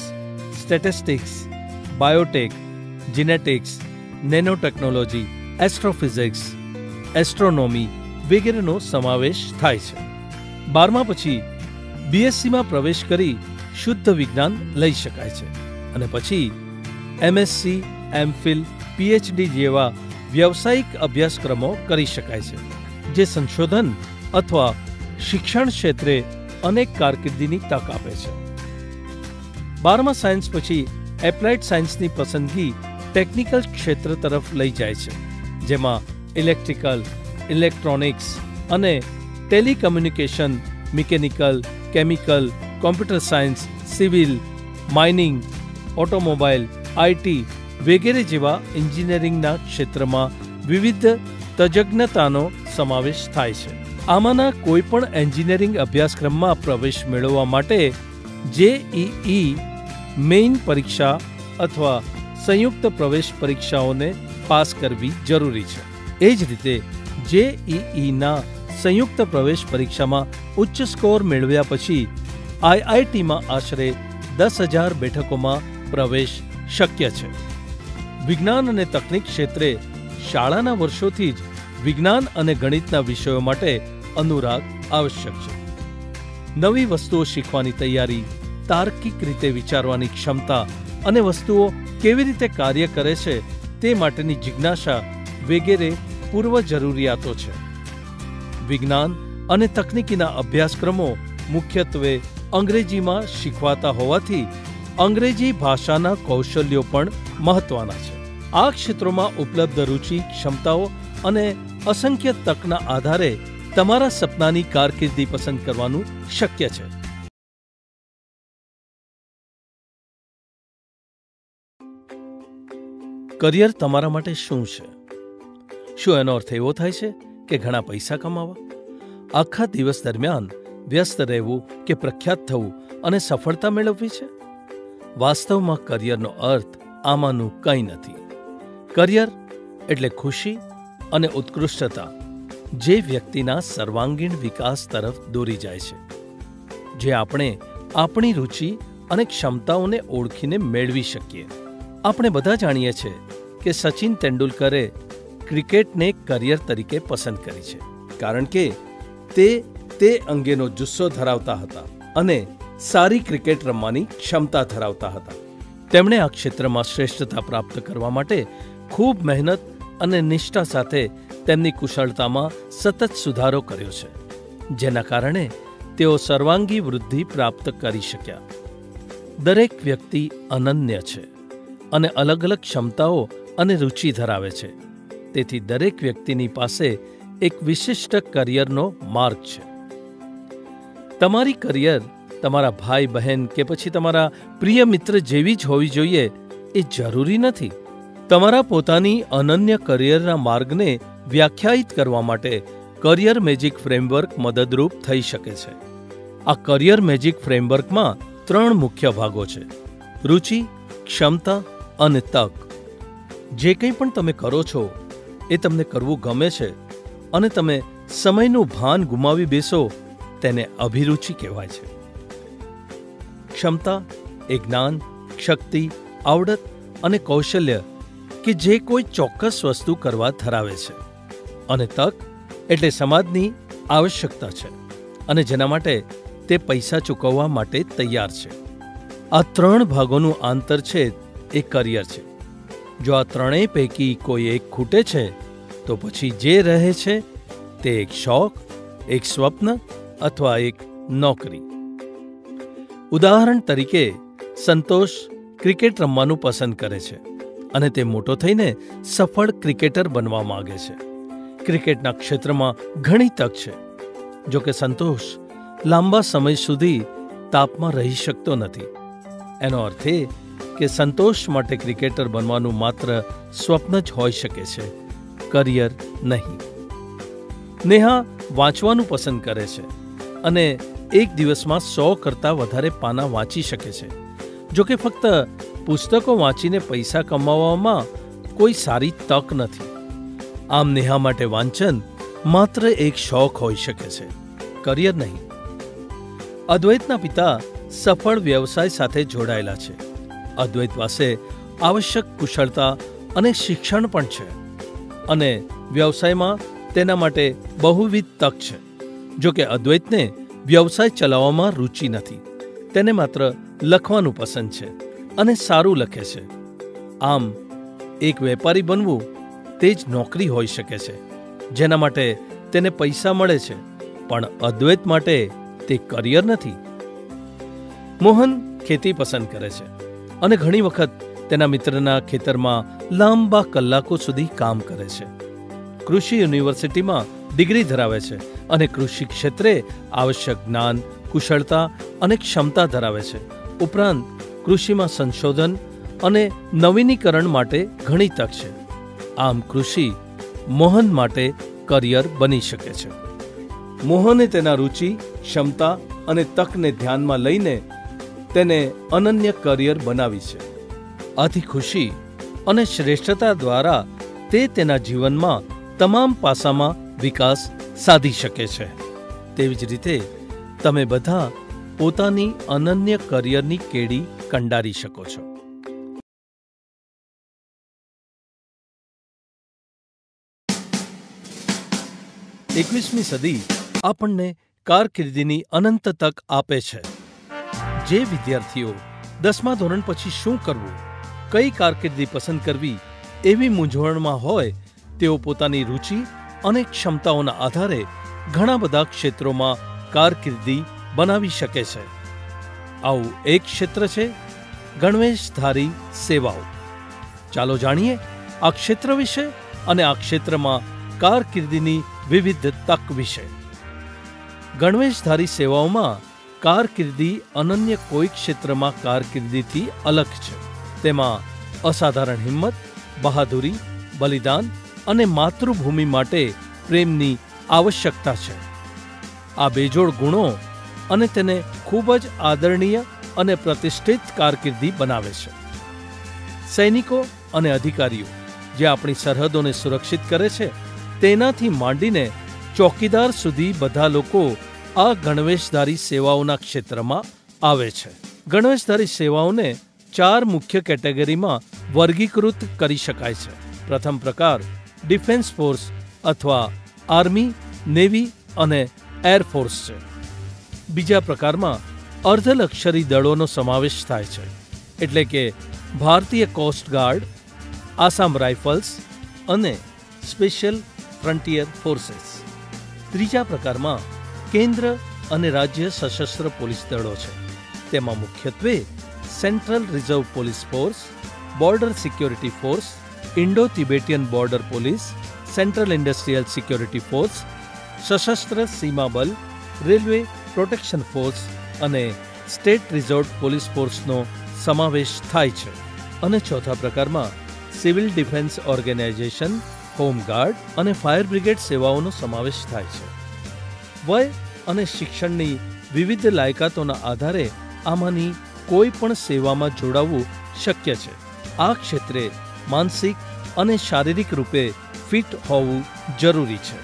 statistics, biotech, genetics, nanotechnology, astrophysics, astronomy વગેરેનો સમાવેશ થાય છે. 12મા પછી BScમાં પ્રવેશ કરી શુદ્ધ વિજ્ઞાન લઈ શકાય છે અને પછી MSc, MPhil, PhD જેવા વ્યવસાયિક અભ્યાસક્રમો કરી શકાય છે જે સંશોધન અથવા શિક્ષણ ક્ષેત્રે અનેક કારકિર્દીની તક આપે છે. 12મા સાયન્સ પછી એપ્લાઇડ સાયન્સની પસંદગી ટેકનિકલ ક્ષેત્ર તરફ લઈ જાય છે, જેમાં ઇલેક્ટ્રિકલ, ઇલેક્ટ્રોનિક્સ અને telecommunication, mechanical, chemical, computer science, civil, mining, automobile, IT વગેરે જેવા એન્જિનિયરિંગના ક્ષેત્રમાં વિવિધ તજજ્ઞતાનો સમાવેશ થાય છે. આમાંના કોઈ પણ એન્જિનિયરિંગ અભ્યાસક્રમમાં પ્રવેશ મેળવવા માટે JEE મેઇન પરીક્ષા અથવા સંયુક્ત પ્રવેશ પરીક્ષાઓને પાસ કરવી જરૂરી છે. એ જ રીતે JEEના સંયુક્ત પ્રવેશ પરીક્ષામાં ઉચ્ચ સ્કોર મેળવ્યા પછી IITમાં આશરે 10,000 બેઠકોમાં પ્રવેશ શક્ય છે. વિજ્ઞાન અને તકનીક ક્ષેત્રે શાળાના વર્ષોથી જ વિજ્ઞાન અને ગણિતના વિષયો માટે અનુરાગ આવશ્યક છે. નવી વસ્તુઓ શીખવાની તૈયારી, તાર્કિક રીતે વિચારવાની ક્ષમતા અને વસ્તુઓ કેવી રીતે કાર્ય કરે છે તે માટેની જિજ્ઞાસા વગેરે પૂર્વ જરૂરિયાતો છે. વિજ્ઞાન અને તકનીકીના અભ્યાસક્રમો મુખ્યત્વે અંગ્રેજીમાં શીખવાતા હોવાથી અંગ્રેજી ભાષાના કૌશલ્યો પણ મહત્વના છે. આ ક્ષેત્રોમાં ઉપલબ્ધ રુચિ, ક્ષમતાઓ અને અસંખ્ય તકના આધારે તમારા સપનાની કારકિર્દી પસંદ કરવાનું શક્ય છે. કરિયર તમારા માટે શું છે? શું એનો અર્થ એવો થાય છે કે ઘણા પૈસા કમાવા, આખા દિવસ દરમિયાન વ્યસ્ત રહેવું કે પ્રખ્યાત થવું અને સફળતા મેળવવી છે? વાસ્તવમાં કરિયરનો અર્થ આમાંનું કંઈ નથી. કરિયર એટલે ખુશી અને ઉત્કૃષ્ટતા જે વ્યક્તિના સર્વાંગીણ વિકાસ તરફ દોરી જાય છે, જે આપણે આપણી રુચિ અને ક્ષમતાઓને ઓળખીને મેળવી શકીએ. આપણે બધા જાણીએ છીએ કે સચિન તેંડુલકરે ક્રિકેટને કરિયર તરીકે પસંદ કરી છે કારણ કે તે અંગેનો જુસ્સો ધરાવતા હતા અને સારી ક્રિકેટ રમવાની ક્ષમતા ધરાવતા હતા. તેમણે આ ક્ષેત્રમાં શ્રેષ્ઠતા પ્રાપ્ત કરવા માટે ખૂબ મહેનત અને નિષ્ઠા સાથે તેમની કુશળતામાં સતત સુધારો કર્યો છે, જેના કારણે તેઓ સર્વાંગી વૃદ્ધિ પ્રાપ્ત કરી શક્યા. દરેક વ્યક્તિ અનન્ય છે અને અલગ અલગ ક્ષમતાઓ અને રુચિ ધરાવે છે. તેથી દરેક વ્યક્તિની પાસે એક વિશિષ્ટ કરિયરનો માર્ગ છે. તમારી કરિયર તમારા ભાઈ બહેન કે પછી તમારા પ્રિય મિત્ર જેવી જ હોવી જોઈએ એ જરૂરી નથી. તમારા પોતાની અનન્ય કરિયરના માર્ગને વ્યાખ્યાયિત કરવા માટે કરિયર મેજિક ફ્રેમવર્ક મદદરૂપ થઈ શકે છે. આ કરિયર મેજિક ફ્રેમવર્કમાં 3 મુખ્ય ભાગો છે: રુચિ, ક્ષમતા અને તક. જે કંઈ પણ તમે કરો છો એ તમને કરવું ગમે છે અને તમે સમયનું ભાન ગુમાવી બેસો તેને અભિરુચિ કહેવાય છે. ક્ષમતા એ જ્ઞાન, શક્તિ, આવડત અને કૌશલ્ય કે જે કોઈ ચોક્કસ વસ્તુ કરવા ધરાવે છે. અને તક એટલે સમાજની આવશ્યકતા છે અને જેના માટે તે પૈસા ચૂકવવા માટે તૈયાર છે. આ 3 ભાગોનું આંતરછેદ એ કરિયર છે. જો આ ત્રણેય પૈકી કોઈ એક ખૂટે છે તો પછી જે રહે છે તે એક શોખ, એક સ્વપ્ન અથવા એક નોકરી. ઉદાહરણ તરીકે સંતોષ ક્રિકેટ રમવાનું પસંદ કરે છે અને તે મોટો થઈને સફળ ક્રિકેટર બનવા માંગે છે. ક્રિકેટના ક્ષેત્રમાં ઘણી તક છે. જો કે સંતોષ લાંબા સમય સુધી તાપમાં રહી શકતો નથી. એનો અર્થ એ કે સંતોષ માટે ક્રિકેટર બનવાનું માત્ર સ્વપ્ન જ હોઈ શકે છે, કરિયર નહીં. નેહા વાંચવાનું પસંદ કરે છે અને એક દિવસમાં 100 કરતાં વધારે પાના વાંચી શકે છે. જો કે ફક્ત પુસ્તકો વાંચીને પૈસા કમાવવામાં કોઈ સારી તક નથી. આમ નેહા માટે વાંચન માત્ર એક શોખ હોઈ શકે છે, કરિયર નહીં. અદ્વૈતના પિતા સફળ વ્યવસાય સાથે જોડાયેલા છે. અદ્વૈત પાસે આવશ્યક કુશળતા અને શિક્ષણ પણ છે અને વ્યવસાયમાં તેના માટે બહુવિધ તક છે. જો કે અદ્વૈતને વ્યવસાય ચલાવવામાં રુચિ નથી. તેને માત્ર લખવાનું પસંદ છે અને સારું લખે છે. આમ એક વેપારી બનવું તે જ નોકરી હોઈ શકે છે જેના માટે તેને પૈસા મળે છે, પણ અદ્વૈત માટે તે કરિયર નથી. મોહન ખેતી પસંદ કરે છે અને ઘણી વખત તેના મિત્રના ખેતરમાં લાંબા કલાકો સુધી કામ કરે છે. કૃષિ યુનિવર્સિટીમાં ડિગ્રી ધરાવે છે અને કૃષિ ક્ષેત્રે આવશ્યક જ્ઞાન, કુશળતા અને ક્ષમતા ધરાવે છે. ઉપરાંત કૃષિમાં સંશોધન અને નવીનીકરણ માટે ઘણી તક છે. આમ કૃષિ મોહન માટે કરિયર બની શકે છે. મોહને તેના રુચિ, ક્ષમતા અને તકને ધ્યાનમાં લઈને તેને અનન્ય કરિયર બનાવી છે. આથી ખુશી અને શ્રેષ્ઠતા દ્વારા તે તેના જીવનમાં તમામ પાસામાં વિકાસ સાધી શકે છે. તેવી જ રીતે તમે બધા પોતાની અનન્ય કરિયરની કેડી કંડારી શકો છો. એકવીસમી સદી આપણને કારકિર્દીની અનંત તક આપે છે. જે વિદ્યાર્થીઓ 10મા ધોરણ પછી શું કરવું, કઈ કારકિર્દી પસંદ કરવી એવી મૂંઝવણમાં હોય તેઓ પોતાની રુચિ અને ક્ષમતાઓના આધારે ઘણા બધા ક્ષેત્રોમાં કારકિર્દી બનાવી શકે છે. આવું એક ક્ષેત્ર છે ગણવેશધારી સેવાઓ. ચાલો જાણીએ આ ક્ષેત્ર વિશે અને આ ક્ષેત્રમાં કારકિર્દીની વિવિધ તક વિશે. ગણવેશધારી સેવાઓમાં કારકિર્દી અનન્ય કોઈ ક્ષેત્રમાં કારકિર્દીથી અલગ છે. તેમાં અસાધારણ હિંમત, બહાદુરી, બલિદાન અને માતૃભૂમિ માટે પ્રેમની આવશ્યકતા છે. આ બેજોડ ગુણો અને તેને ખૂબ જ આદરણીય અને પ્રતિષ્ઠિત કારકિર્દી બનાવે છે. સૈનિકો અને અધિકારીઓ જે આપણી સરહદોને સુરક્ષિત કરે છે તેનાથી માંડીને ચોકીદાર સુધી બધા લોકો આ ગણવેશધારી સેવાઓના ક્ષેત્રમાં આવે છે. ગણવેશધારી સેવાઓને 4 મુખ્ય કેટેગરીમાં વર્ગીકૃત કરી શકાય છે. પ્રથમ પ્રકાર ડિફેન્સ ફોર્સ અથવા આર્મી, નેવી અને એરફોર્સ છે. બીજા પ્રકારમાં અર્ધલશ્કરી દળોનો સમાવેશ થાય છે, એટલે કે ભારતીય કોસ્ટ ગાર્ડ, આસામ રાઇફલ્સ અને સ્પેશિયલ ફ્રન્ટિયર ફોર્सेस. ત્રીજા પ્રકારમાં કેન્દ્ર અને રાજ્ય સશસ્ત્ર પોલીસ દળો છે. તેમાં મુખ્યત્વે central reserve police force, border security force, Indo Tibetan border police, central industrial security force, સશસ્ત્ર સીમા બલ, રેલવે પ્રોટેક્શન ફોર્સ અને સ્ટેટ રિઝર્વ પોલીસ ફોર્સનો સમાવેશ થાય છે. અને ચોથા પ્રકારમાં સિવિલ ડિફેન્સ ઓર્ગેનાઇઝેશન, હોમગાર્ડ અને ફાયર બ્રિગેડ સેવાઓનો સમાવેશ થાય છે. વય અને શિક્ષણની વિવિધ લાયકાતોના આધારે આમાંની કોઈ પણ સેવામાં જોડાવવું શક્ય છે. આ ક્ષેત્રે માનસિક અને શારીરિક રૂપે ફિટ હોવું જરૂરી છે.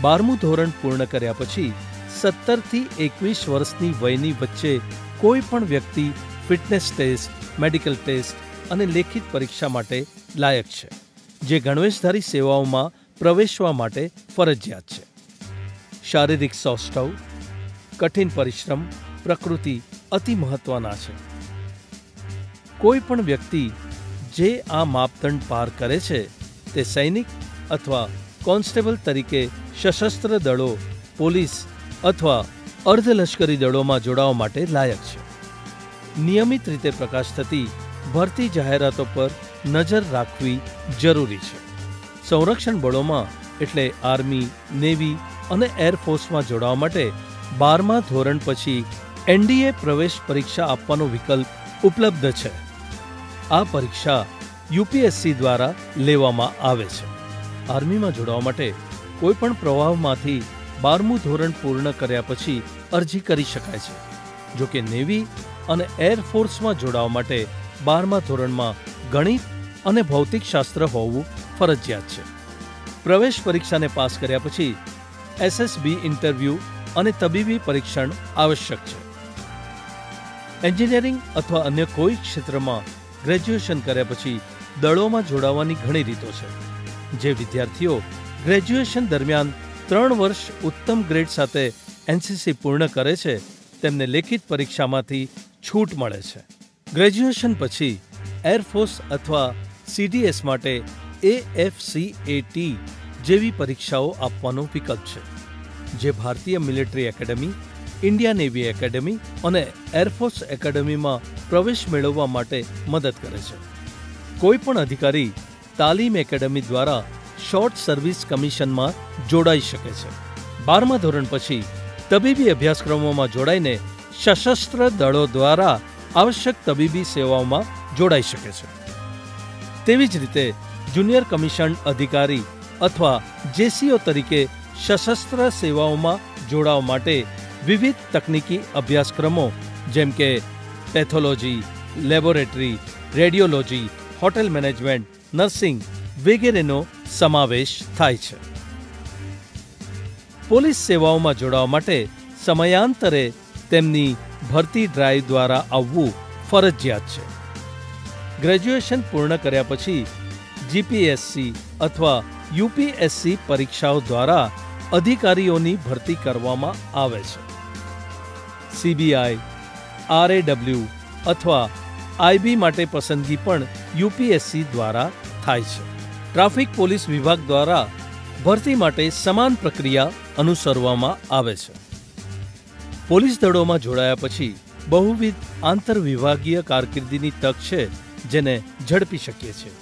12મું ધોરણ પૂર્ણ કર્યા પછી 17 થી 21 વર્ષની વયની વચ્ચે કોઈ પણ વ્યક્તિ ફિટનેસ ટેસ્ટ, મેડિકલ ટેસ્ટ અને લેખિત પરીક્ષા માટે લાયક છે, જે ગણવેશધારી સેવાઓમાં પ્રવેશવા માટે ફરજિયાત છે. શારીરિક સૌષ્ઠવ, કઠિન પરિશ્રમ, પ્રકૃતિ અતિ મહત્વના છે. કોઈ પણ વ્યક્તિ જે આ માપદંડ પાર કરે છે તે સૈનિક અથવા કોન્સ્ટેબલ તરીકે સશસ્ત્ર દળો, પોલીસ અથવા અર્ધલશ્કરી દળોમાં જોડાવા માટે લાયક છે. નિયમિત રીતે પ્રકાશ થતી ભરતી જાહેરાતો પર નજર રાખવી જરૂરી છે. સંરક્ષણ બળોમાં એટલે આર્મી, નેવી અને એરફોર્સમાં જોડાવા માટે 12મા ધોરણ પછી NDA પ્રવેશ પરીક્ષા આપવાનો વિકલ્પ ઉપલબ્ધ છે. આ પરીક્ષા UPSC દ્વારા લેવામાં આવે છે. આર્મીમાં જોડાવા માટે કોઈ પણ પ્રવાહમાંથી 12મું ધોરણ પૂર્ણ કર્યા પછી અરજી કરી શકાય છે. જો કે નેવી અને એરફોર્સમાં જોડાવા માટે 12મા ધોરણમાં ગણિત અને ભૌતિકશાસ્ત્ર હોવું ફરજિયાત છે. પ્રવેશ પરીક્ષાને પાસ કર્યા પછી SSB ઇન્ટરવ્યૂ અને તબીબી પરીક્ષણ આવશ્યક છે. એન્જિનિયરિંગ અથવા અન્ય કોઈ ક્ષેત્રમાં ગ્રેજ્યુએશન કર્યા પછી દળોમાં જોડાવાની ઘણી રીતો છે. જે વિદ્યાર્થીઓ ગ્રેજ્યુએશન દરમિયાન 3 વર્ષ ઉત્તમ ગ્રેડ સાથે NCC પૂર્ણ કરે છે તેમને લેખિત પરીક્ષામાંથી છૂટ મળે છે. ગ્રેજ્યુએશન પછી એરફોર્સ અથવા CDS માટે AFCAT જેવી પરીક્ષાઓ આપવાનો વિકલ્પ છે, જે ભારતીય military academy, India navy academy અને એરફોર્સ એકેડમીમાં પ્રવેશ મેળવવા માટે મદદ કરે છે. કોઈ પણ અધિકારી તાલીમ એકેડમી દ્વારા શોર્ટ સર્વિસ કમિશનમાં જોડાઈ શકે છે. 12મા ધોરણ પછી તબીબી અભ્યાસક્રમોમાં જોડાઈને સશસ્ત્ર દળો દ્વારા આવશ્યક તબીબી સેવાઓમાં જોડાઈ શકે છે. તેવી જ રીતે જુનિયર કમિશન અધિકારી અથવા JCO તરીકે સશસ્ત્ર સેવાઓમાં જોડાવા માટે વિવિધ તકનીકી અભ્યાસક્રમો જેમ કે pathology, laboratory, radiology, hotel management, nursing વગેરેનો સમાવેશ થાય છે. પોલીસ સેવાઓમાં જોડાવા માટે સમયાંતરે તેમની ભરતી ડ્રાઈવ દ્વારા આવવું ફરજિયાત છે. ગ્રેજ્યુએશન પૂર્ણ કર્યા પછી GPSC અથવા UPSC પરીક્ષાઓ દ્વારા અધિકારીઓની ભરતી કરવામાં આવે છે. CBI, RAW અથવા IB માટે પસંદગી પણ UPSC દ્વારા થાય છે. ટ્રાફિક પોલીસ વિભાગ દ્વારા ભરતી માટે સમાન પ્રક્રિયા અનુસરવામાં આવે છે. પોલીસ દળોમાં જોડાયા પછી બહુવિધ આંતરવિભાગીય કારકિર્દીની તક છે, જેને ઝડપી શકીએ છીએ.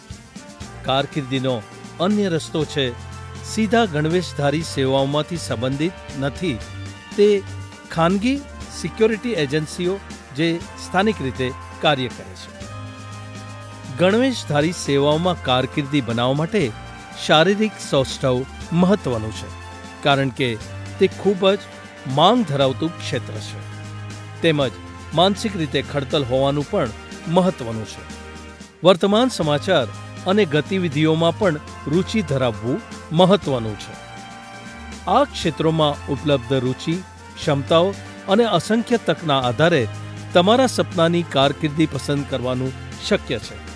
કારકિર્દીનો અન્ય રસ્તો છે સીધા ગણવેશધારી સેવાઓમાંથી સંબંધિત નથી તે ખાનગી સિક્યોરિટી એજન્સીઓ જે સ્થાનિક રીતે કાર્ય કરે છે. ગણવેશધારી સેવાઓમાં કારકિર્દી બનાવવા માટે શારીરિક સૌષ્ઠવ મહત્વનું છે, કારણ કે તે ખૂબ જ માંગ ધરાવતું ક્ષેત્ર છે. તેમજ માનસિક રીતે ખડતલ હોવાનું પણ મહત્વનું છે. વર્તમાન સમાચાર અને ગતિવિધિઓમાં પણ રુચિ ધરાવવું મહત્વનું છે. આ ક્ષેત્રોમાં ઉપલબ્ધ રુચિ, ક્ષમતાઓ અને અસંખ્ય તકના આધારે તમારા સપનાની કારકિર્દી પસંદ કરવાનું શક્ય છે.